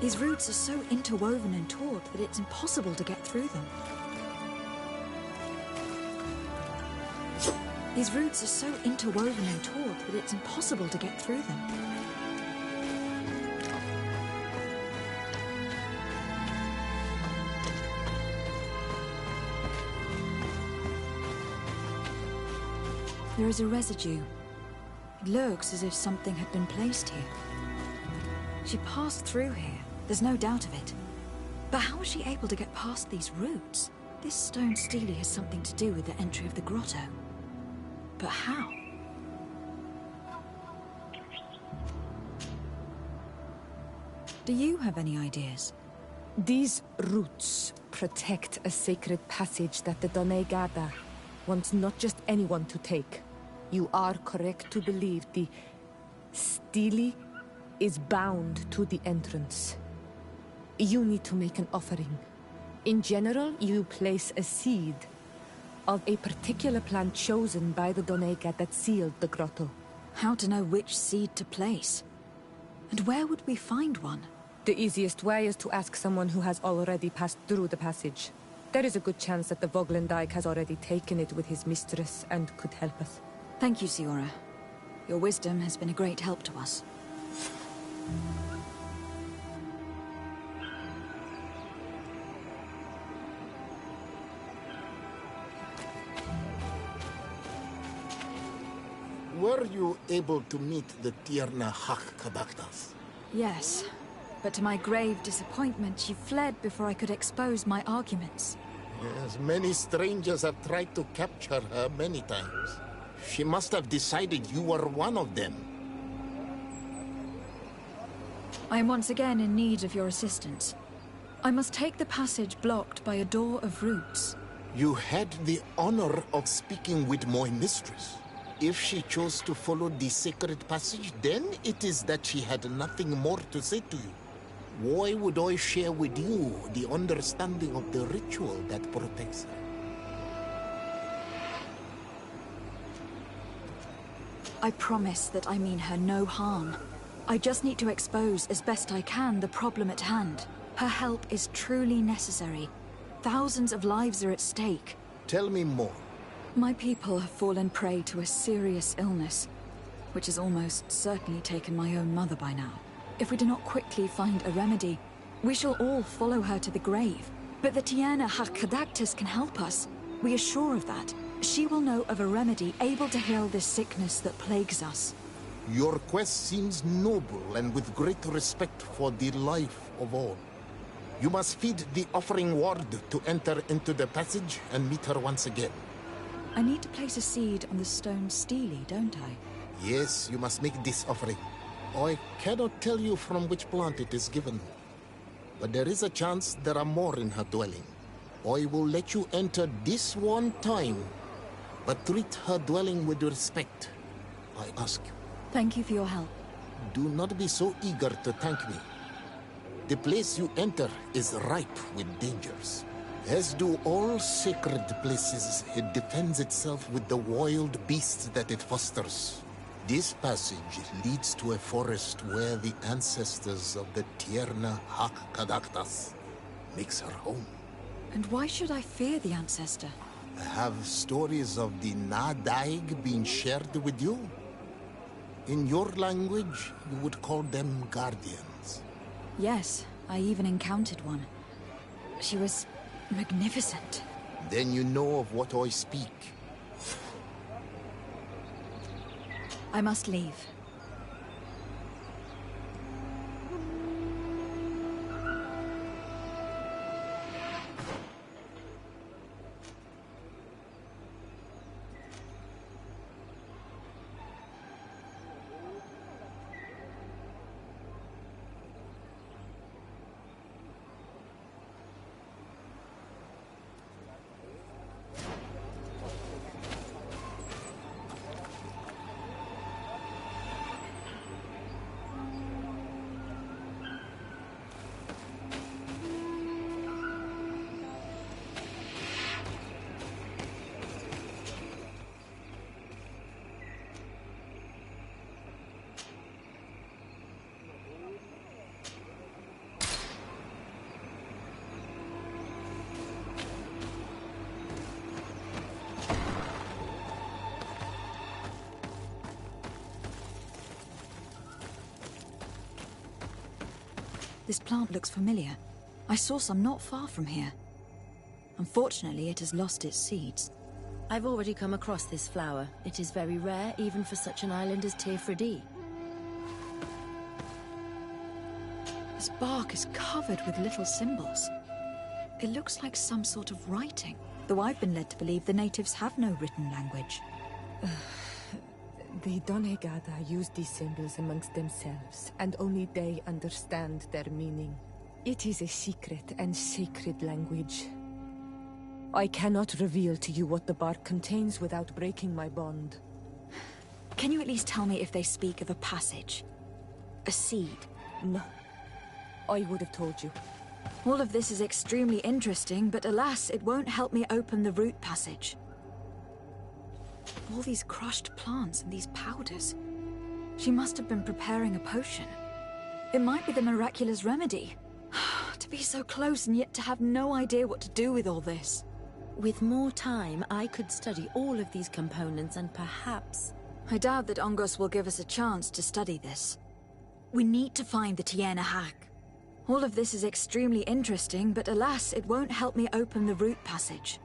These roots are so interwoven and taut that it's impossible to get through them. These roots are so interwoven and taut that it's impossible to get through them. There is a residue. It looks as if something had been placed here. She passed through here. There's no doubt of it. But how was she able to get past these roots? This stone stele has something to do with the entry of the grotto. But how? Do you have any ideas? These roots protect a sacred passage that the Done Gada wants not just anyone to take. You are correct to believe the stele is bound to the entrance. You need to make an offering. In general, you place a seed of a particular plant chosen by the Donega that sealed the grotto. How to know which seed to place? And where would we find one? The easiest way is to ask someone who has already passed through the passage. There is a good chance that the Voglendike has already taken it with his mistress and could help us. Thank you, Siora. Your wisdom has been a great help to us. Were you able to meet the Tierna Hak Kadaktas? Yes, but to my grave disappointment, she fled before I could expose my arguments. Yes, many strangers have tried to capture her many times. She must have decided you were one of them. I am once again in need of your assistance. I must take the passage blocked by a door of roots. You had the honor of speaking with my mistress. If she chose to follow the sacred passage, then it is that she had nothing more to say to you. Why would I share with you the understanding of the ritual that protects her? I promise that I mean her no harm. I just need to expose as best I can the problem at hand. Her help is truly necessary. Thousands of lives are at stake. Tell me more. My people have fallen prey to a serious illness, which has almost certainly taken my own mother by now. If we do not quickly find a remedy, we shall all follow her to the grave. But the Tierna Hakadaktis can help us. We are sure of that. She will know of a remedy able to heal this sickness that plagues us. Your quest seems noble and with great respect for the life of all. You must feed the offering ward to enter into the passage and meet her once again. I need to place a seed on the stone stele, don't I? Yes, you must make this offering. I cannot tell you from which plant it is given, but there is a chance there are more in her dwelling. I will let you enter this one time, but treat her dwelling with respect, I ask you. Thank you for your help. Do not be so eager to thank me. The place you enter is ripe with dangers. As do all sacred places, it defends itself with the wild beasts that it fosters. This passage leads to a forest where the ancestors of the Tierna Hakadaktas makes her home. And why should I fear the ancestor? Have stories of the Nadaig been shared with you? In your language, you would call them guardians. Yes, I even encountered one. She was magnificent. Then you know of what I speak. I must leave. This plant looks familiar. I saw some not far from here. Unfortunately, it has lost its seeds. I've already come across this flower. It is very rare, even for such an island as Teofridi. This bark is covered with little symbols. It looks like some sort of writing, though I've been led to believe the natives have no written language. The Donegada use these symbols amongst themselves, and only they understand their meaning. It is a secret and sacred language. I cannot reveal to you what the bark contains without breaking my bond. Can you at least tell me if they speak of a passage? A seed? No. I would have told you. All of this is extremely interesting, but alas, it won't help me open the root passage. All these crushed plants and these powders. She must have been preparing a potion. It might be the miraculous remedy. To be so close and yet to have no idea what to do with all this. With more time, I could study all of these components and perhaps... I doubt that Ongos will give us a chance to study this. We need to find the Tiena hack. All of this is extremely interesting, but alas, it won't help me open the root passage.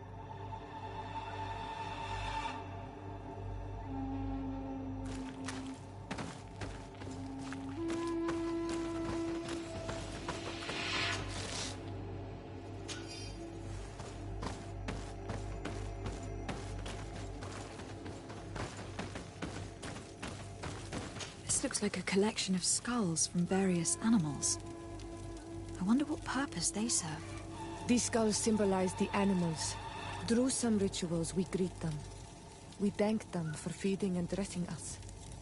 Looks like a collection of skulls from various animals. I wonder what purpose they serve. These skulls symbolize the animals. Through some rituals, we greet them. We thank them for feeding and dressing us,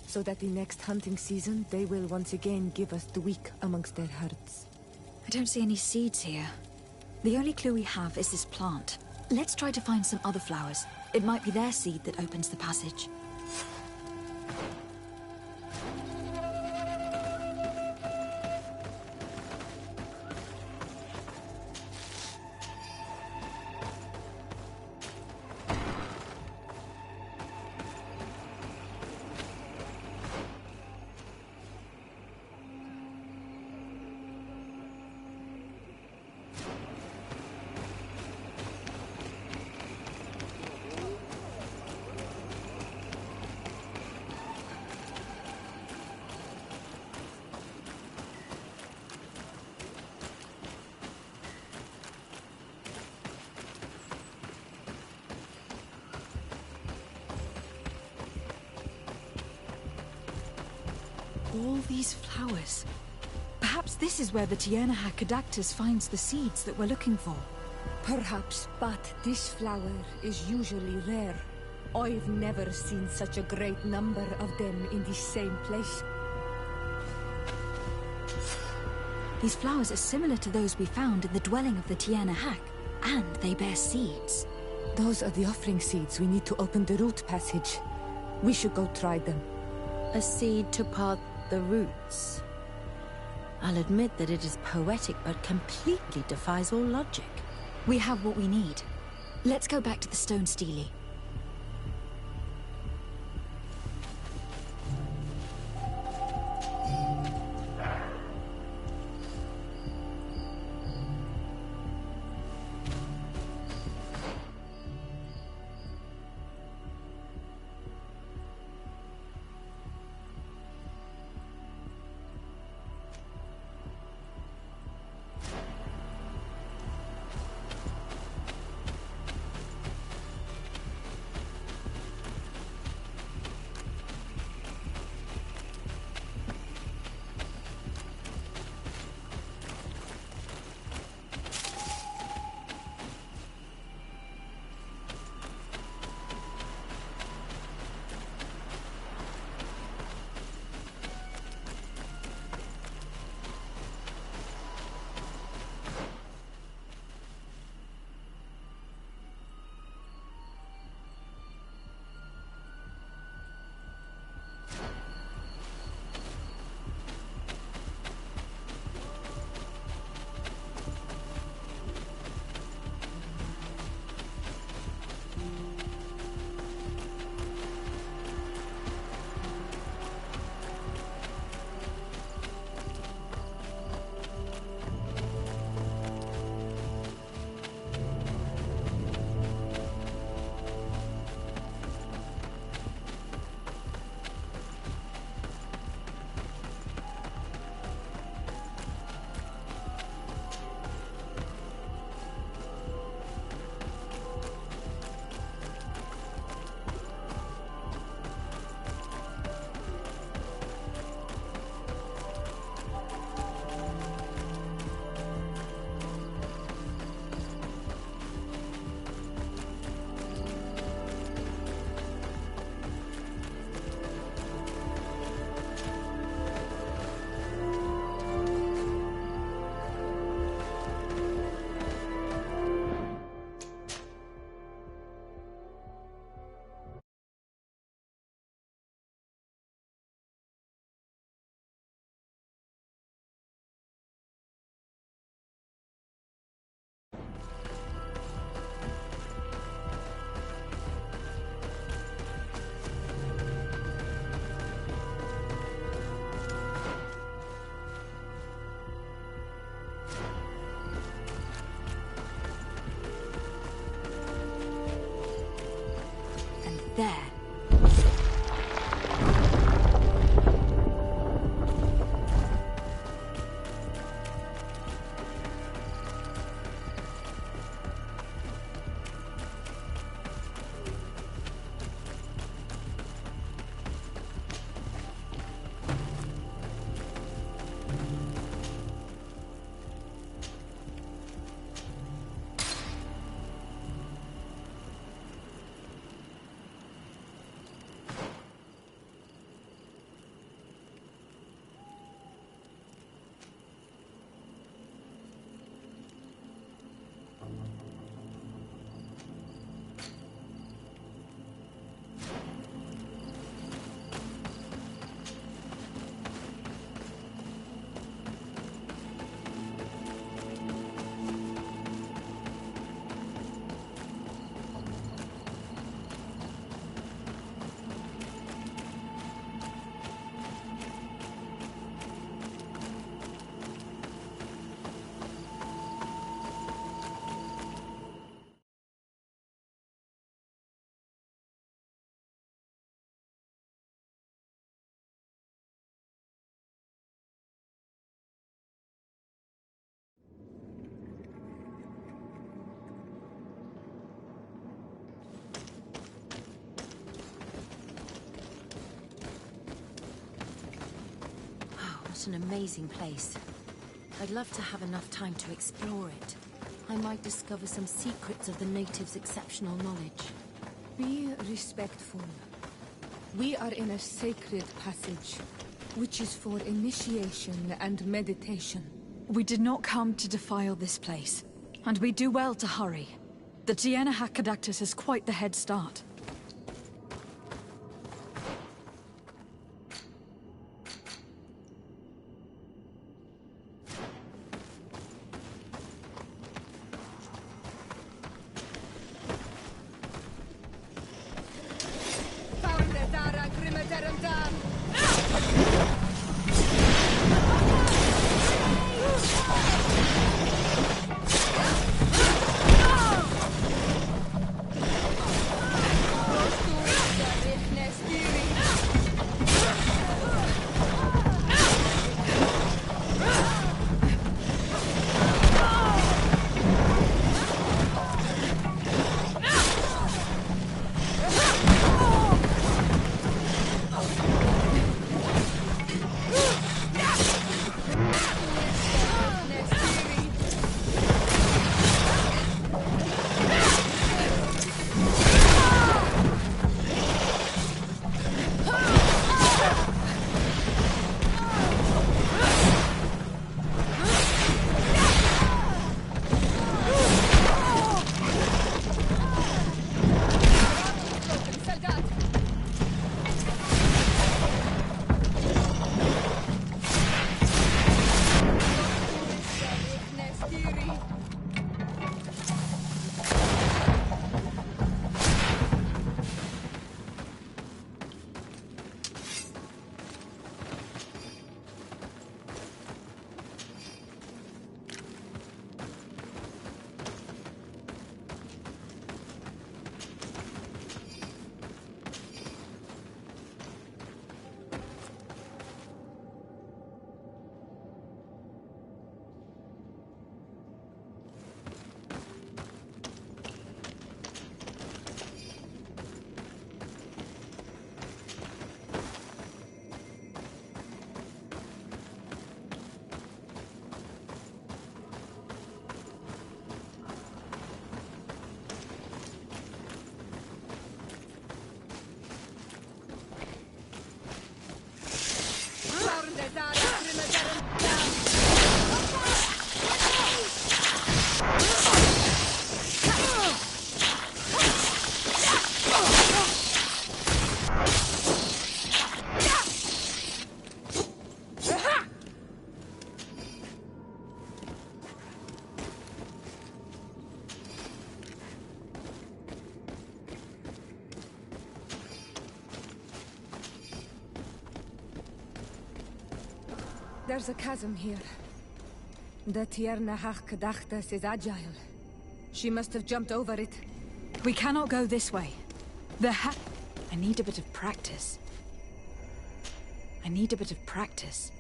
so that the next hunting season, they will once again give us the weak amongst their herds. I don't see any seeds here. The only clue we have is this plant. Let's try to find some other flowers. It might be their seed that opens the passage. All these flowers. Perhaps this is where the Tiena Cadactus finds the seeds that we're looking for. Perhaps, but this flower is usually rare. I've never seen such a great number of them in the same place. These flowers are similar to those we found in the dwelling of the Tiena Hack, and they bear seeds. Those are the offering seeds we need to open the root passage. We should go try them. A seed to part the roots. I'll admit that it is poetic, but completely defies all logic. We have what we need. Let's go back to the stone stele. there. What an amazing place. I'd love to have enough time to explore it. I might discover some secrets of the natives' exceptional knowledge. Be respectful. We are in a sacred passage, which is for initiation and meditation. We did not come to defile this place, and we do well to hurry. The Tiena Hakkadactus has quite the head start. There's a chasm here. The Tiena Hakkadactus is agile. She must have jumped over it. We cannot go this way. The I need a bit of practice. I need a bit of practice.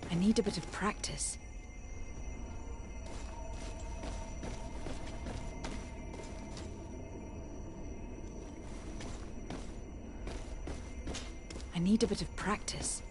I need a bit of practice. I need a bit of practice.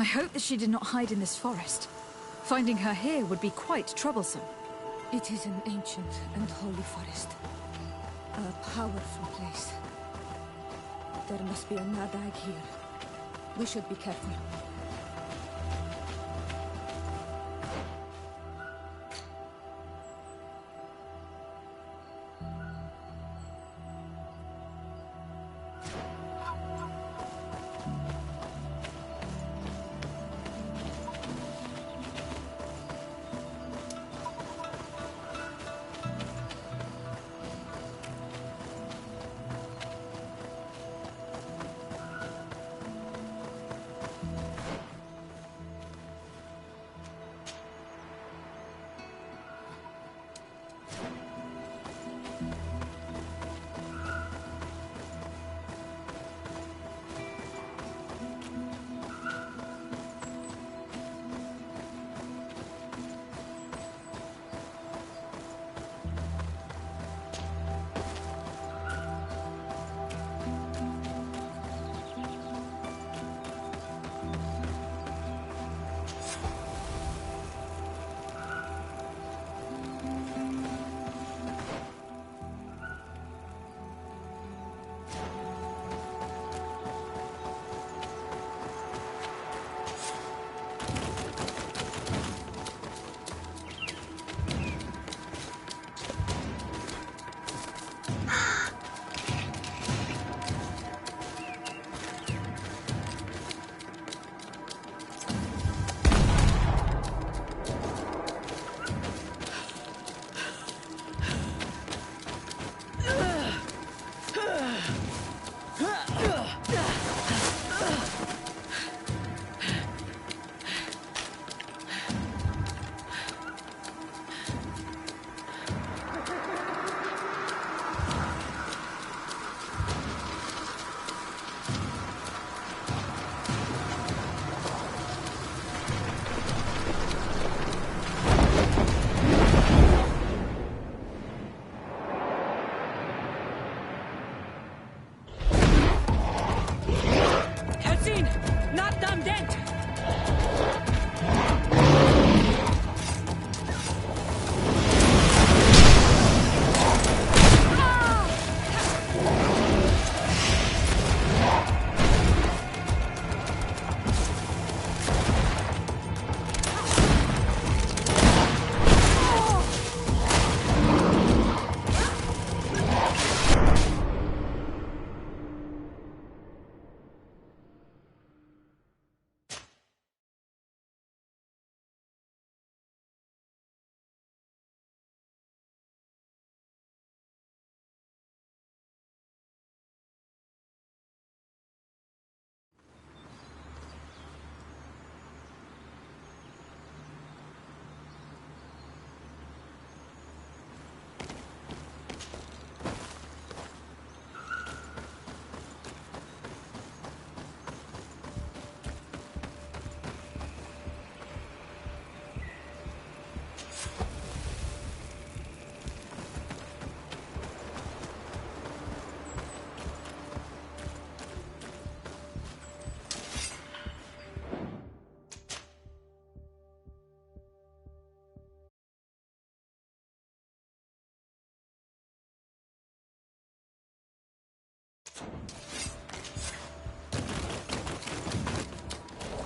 I hope that she did not hide in this forest. Finding her here would be quite troublesome. It is an ancient and holy forest. A powerful place. There must be a Nadag here. We should be careful.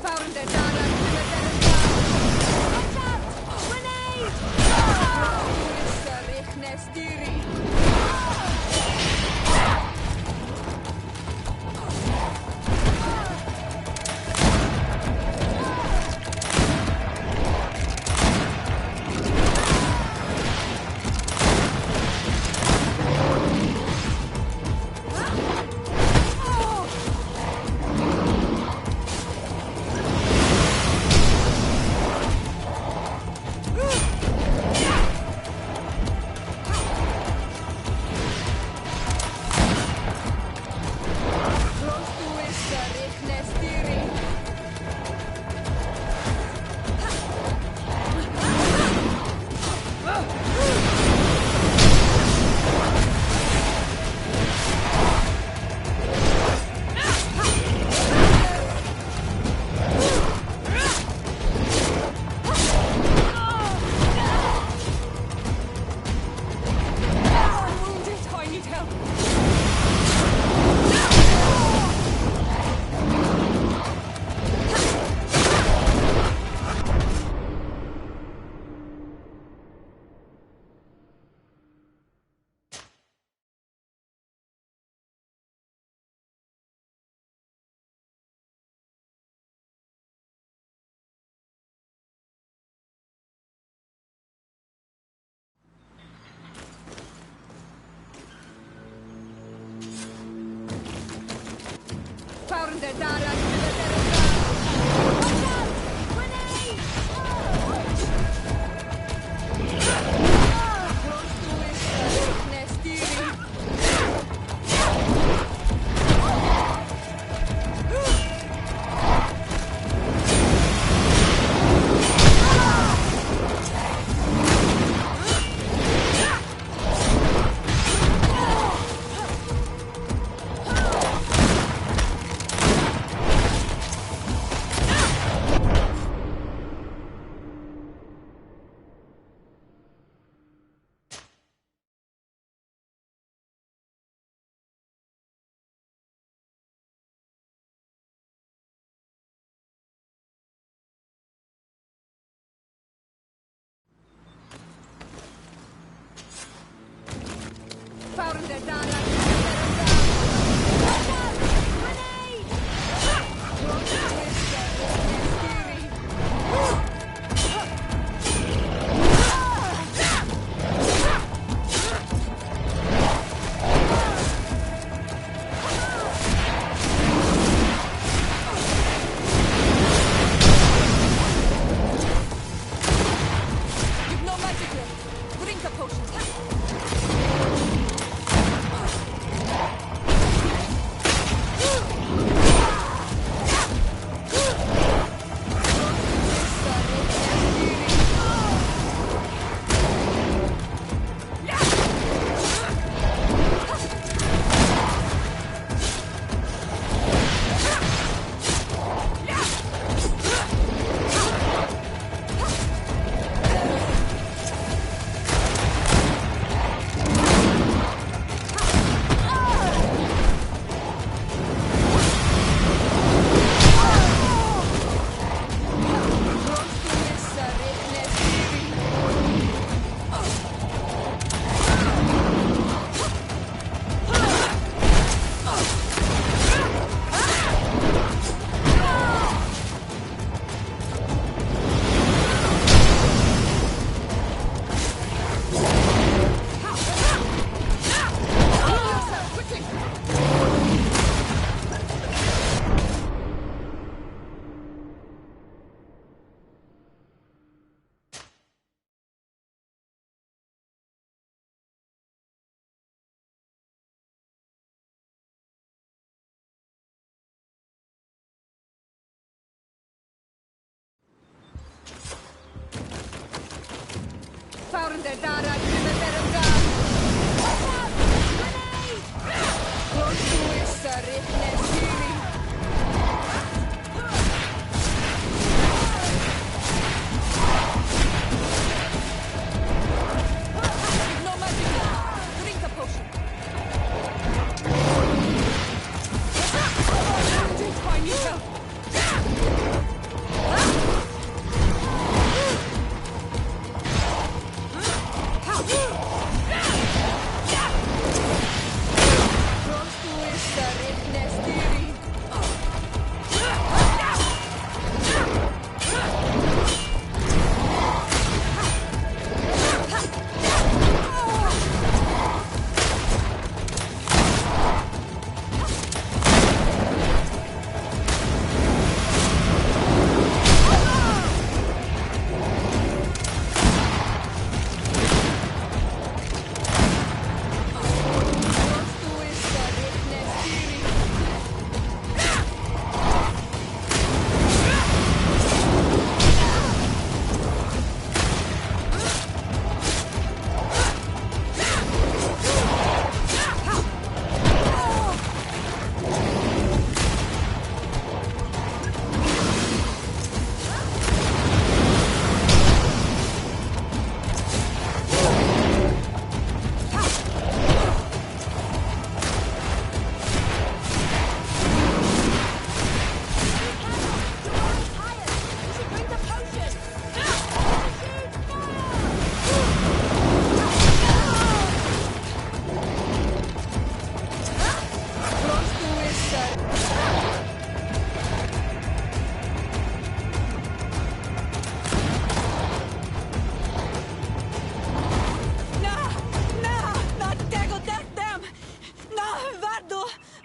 Found it, Donna! Watch out! Grenade!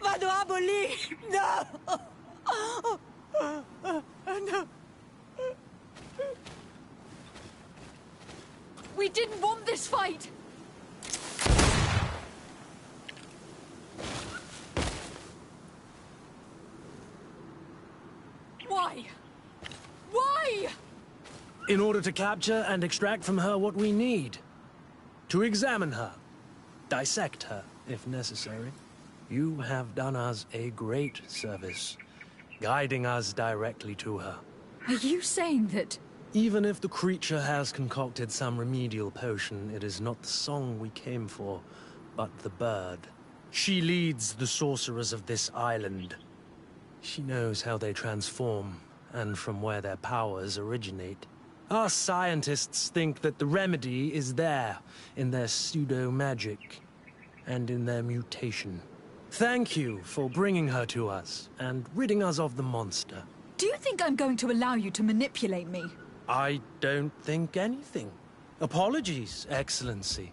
Vado a abolir! No! No. We didn't want this fight! Why? Why? In order to capture and extract from her what we need. To examine her. Dissect her, if necessary. You have done us a great service, guiding us directly to her. Are you saying that... Even if the creature has concocted some remedial potion, it is not the song we came for, but the bird. She leads the sorcerers of this island. She knows how they transform, and from where their powers originate. Our scientists think that the remedy is there, in their pseudo-magic, and in their mutation. Thank you for bringing her to us, and ridding us of the monster. Do you think I'm going to allow you to manipulate me? I don't think anything. Apologies, Excellency.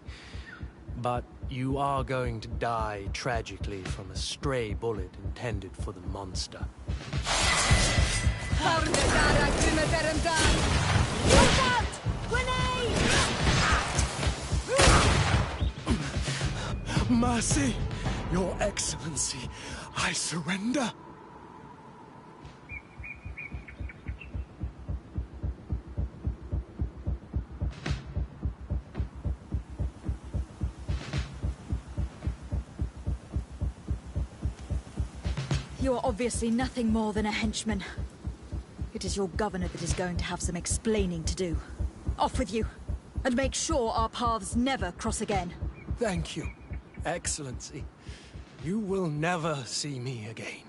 But you are going to die tragically from a stray bullet intended for the monster. Mercy, Your Excellency, I surrender. You are obviously nothing more than a henchman. It is your governor that is going to have some explaining to do. Off with you, and make sure our paths never cross again. Thank you, Excellency. You will never see me again.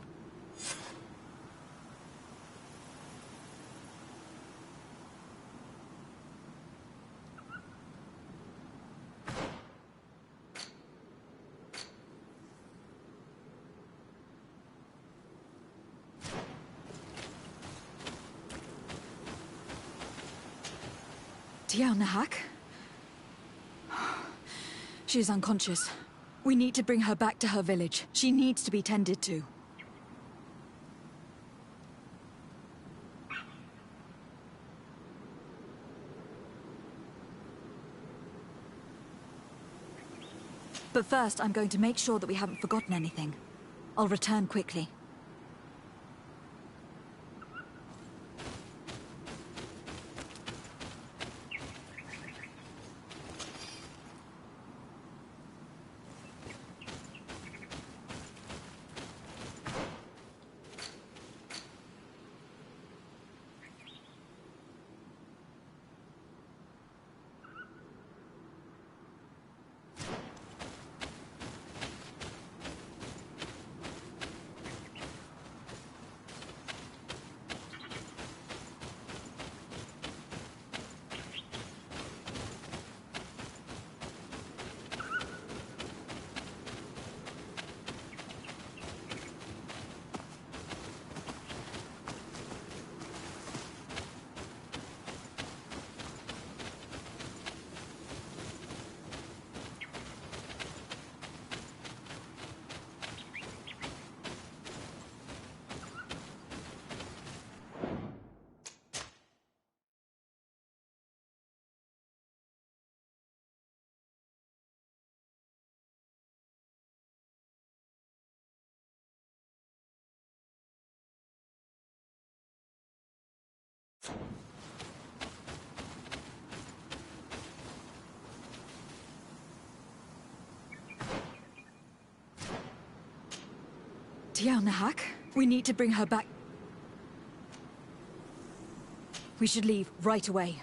Nahak? She is unconscious. We need to bring her back to her village. She needs to be tended to. But first, I'm going to make sure that we haven't forgotten anything. I'll return quickly. Nahak, we need to bring her back. We should leave right away.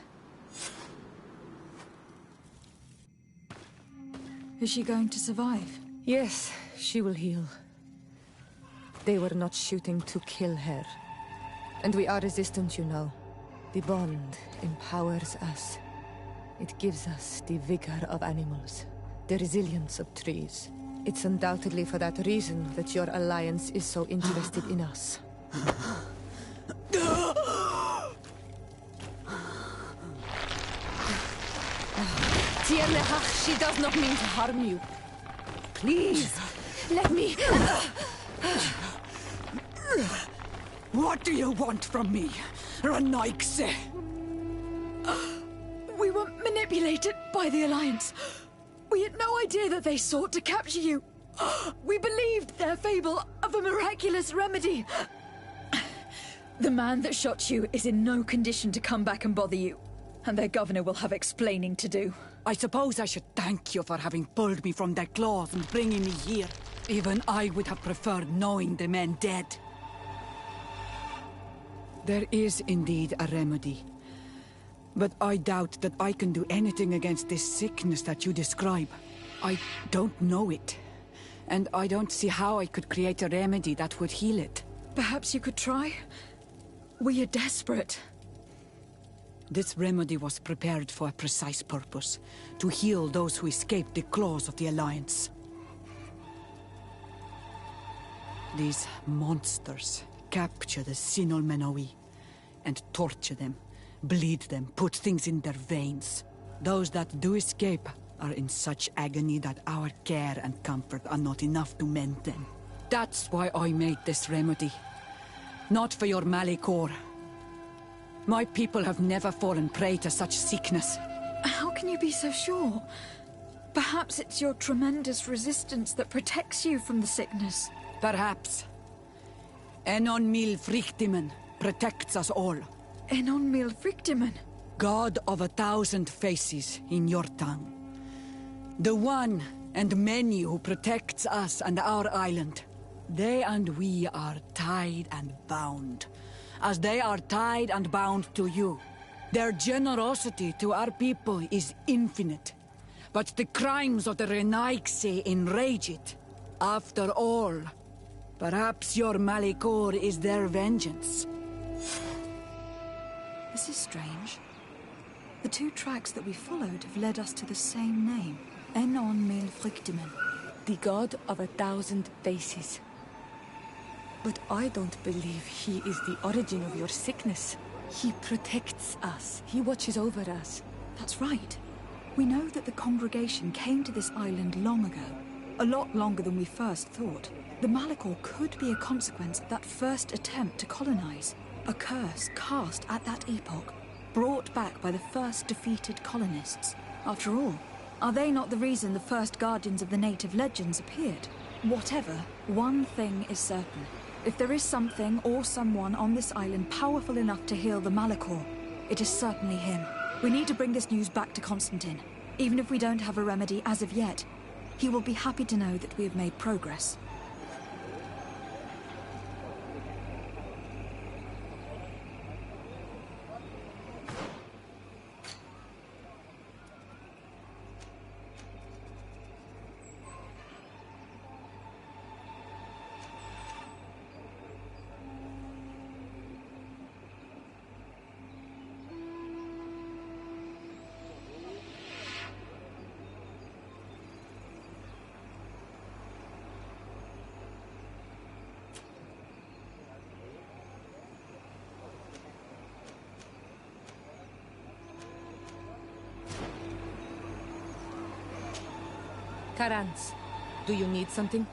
Is she going to survive? Yes, she will heal. They were not shooting to kill her. And we are resistant, you know. The bond empowers us. It gives us the vigor of animals, the resilience of trees. It's undoubtedly for that reason that your alliance is so interested in us. She does not mean to harm you. Please, let me... What do you want from me, Ranaikse? We were manipulated by the Alliance. We had no idea that they sought to capture you. We believed their fable of a miraculous remedy. The man that shot you is in no condition to come back and bother you, and their governor will have explaining to do. I suppose I should thank you for having pulled me from their claws and bringing me here. Even I would have preferred knowing the men dead. There is indeed a remedy. But I doubt that I can do anything against this sickness that you describe. I don't know it. And I don't see how I could create a remedy that would heal it. Perhaps you could try? We are desperate. This remedy was prepared for a precise purpose. To heal those who escaped the claws of the Alliance. These monsters capture the Sinol Menawi and torture them, bleed them, put things in their veins. Those that do escape are in such agony that our care and comfort are not enough to mend them. That's why I made this remedy. Not for your Malikor. My people have never fallen prey to such sickness. How can you be so sure? Perhaps it's your tremendous resistance that protects you from the sickness. Perhaps. Enon Mil Frictimen protects us all. Enon Mil Frictimen? God of 1,000 faces in your tongue. The one and many who protects us and our island. They and we are tied and bound, as they are tied and bound to you. Their generosity to our people is infinite, but the crimes of the Renaikse enrage it. After all, perhaps your Malikor is their vengeance. This is strange. The two tracks that we followed have led us to the same name. Enon Mil Frictimen. The god of 1,000 faces. But I don't believe he is the origin of your sickness. He protects us. He watches over us. That's right. We know that the congregation came to this island long ago. A lot longer than we first thought. The Malikor could be a consequence of that first attempt to colonize. A curse cast at that epoch, brought back by the first defeated colonists. After all, are they not the reason the first guardians of the native legends appeared? Whatever, one thing is certain. If there is something or someone on this island powerful enough to heal the Malikor, it is certainly him. We need to bring this news back to Constantine. Even if we don't have a remedy as of yet, he will be happy to know that we have made progress. Karans, do you need something?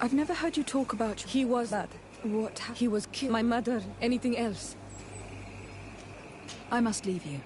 I've never heard you talk about... He was bad. What happened? He was killed. My mother, anything else? I must leave you.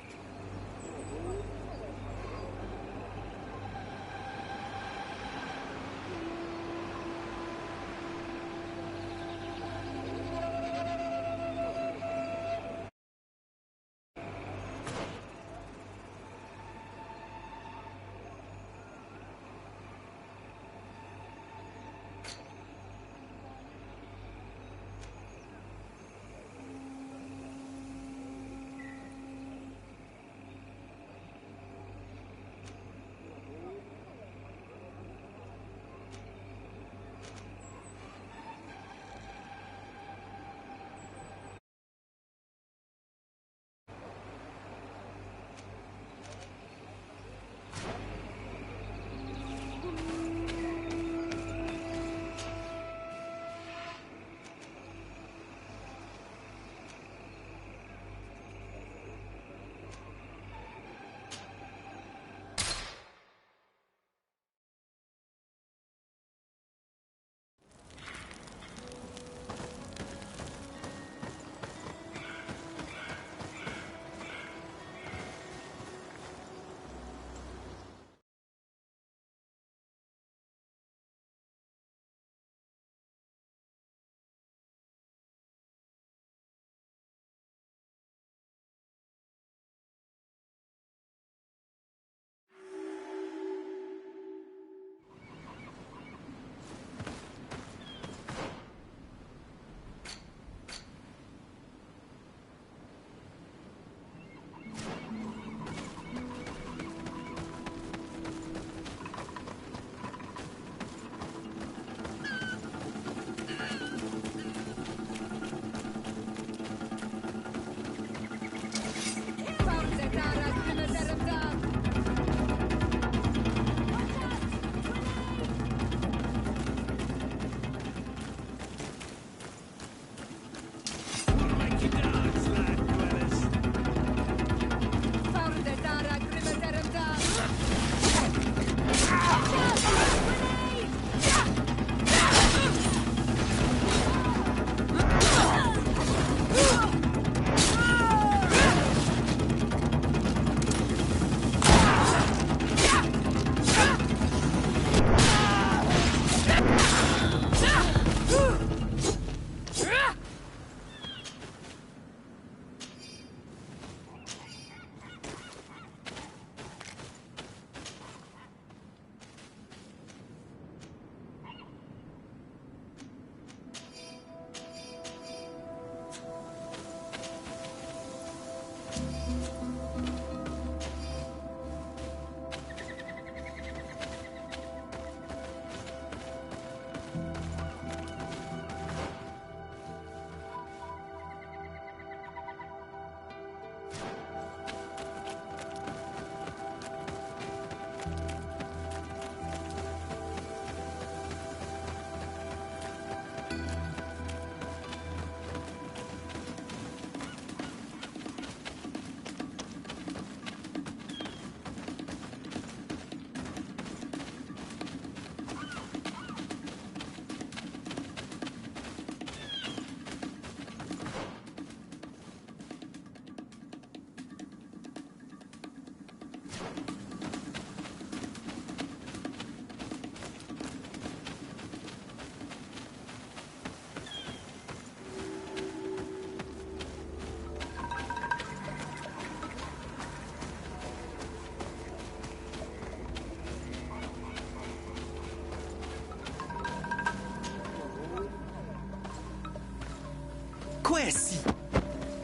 imbécile!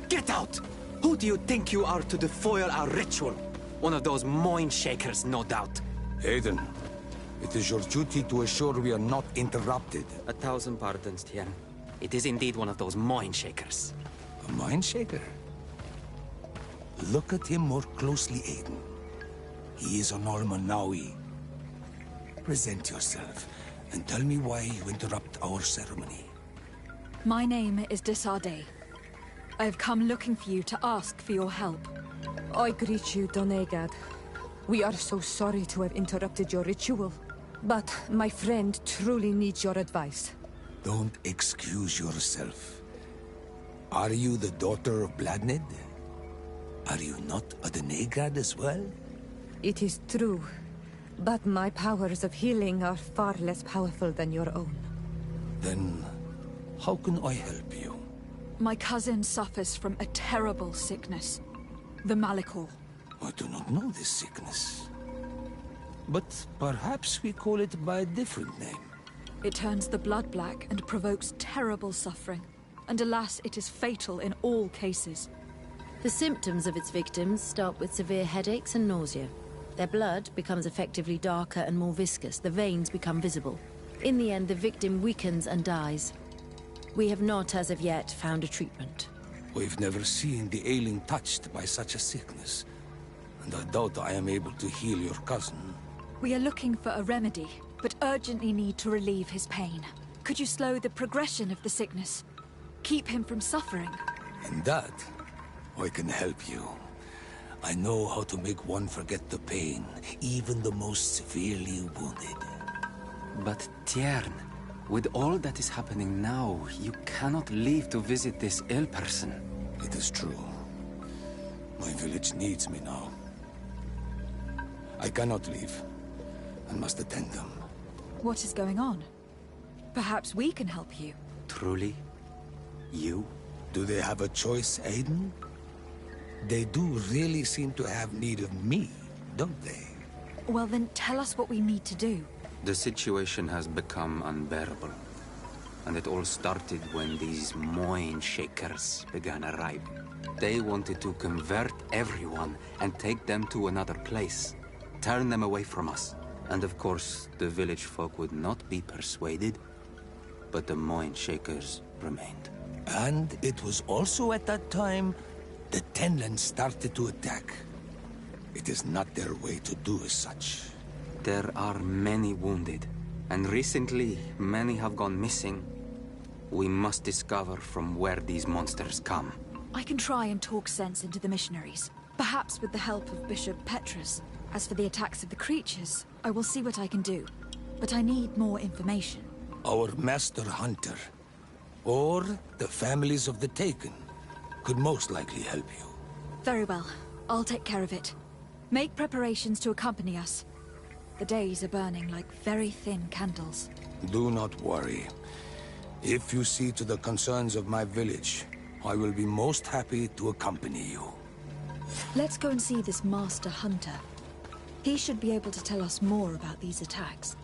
Get out! Who do you think you are to defoil our ritual? One of those mind shakers, no doubt. Aiden, it is your duty to assure we are not interrupted. 1,000 pardons, Tien. It is indeed one of those mind shakers. A mind shaker? Look at him more closely, Aiden. He is an Almanawi. Present yourself, and tell me why you interrupt our ceremony. My name is Desade. I have come looking for you to ask for your help. I greet you, Donegad. We are so sorry to have interrupted your ritual. But my friend truly needs your advice. Don't excuse yourself. Are you the daughter of Bladned? Are you not a Donegad as well? It is true. But my powers of healing are far less powerful than your own. Then, how can I help you? My cousin suffers from a terrible sickness. The Malikor. I do not know this sickness. But perhaps we call it by a different name. It turns the blood black and provokes terrible suffering. And alas, it is fatal in all cases. The symptoms of its victims start with severe headaches and nausea. Their blood becomes effectively darker and more viscous. The veins become visible. In the end, the victim weakens and dies. We have not, as of yet, found a treatment. We've never seen the ailing touched by such a sickness. And I doubt I am able to heal your cousin. We are looking for a remedy, but urgently need to relieve his pain. Could you slow the progression of the sickness? Keep him from suffering? In that, I can help you. I know how to make one forget the pain, even the most severely wounded. But Tiern, with all that is happening now, you cannot leave to visit this ill person. It is true. My village needs me now. I cannot leave. I must attend them. What is going on? Perhaps we can help you. Truly? You? Do they have a choice, Aiden? They do really seem to have need of me, don't they? Well then, tell us what we need to do. The situation has become unbearable. And it all started when these mind shakers began arriving. They wanted to convert everyone and take them to another place. Turn them away from us. And of course, the village folk would not be persuaded. But the mind shakers remained. And it was also at that time the Tenland started to attack. It is not their way to do as such. There are many wounded, and recently many have gone missing. We must discover from where these monsters come. I can try and talk sense into the missionaries, perhaps with the help of Bishop Petrus. As for the attacks of the creatures, I will see what I can do. But I need more information. Our master hunter, or the families of the Taken, could most likely help you. Very well. I'll take care of it. Make preparations to accompany us. The days are burning like very thin candles. Do not worry. If you see to the concerns of my village, I will be most happy to accompany you. Let's go and see this master hunter. He should be able to tell us more about these attacks.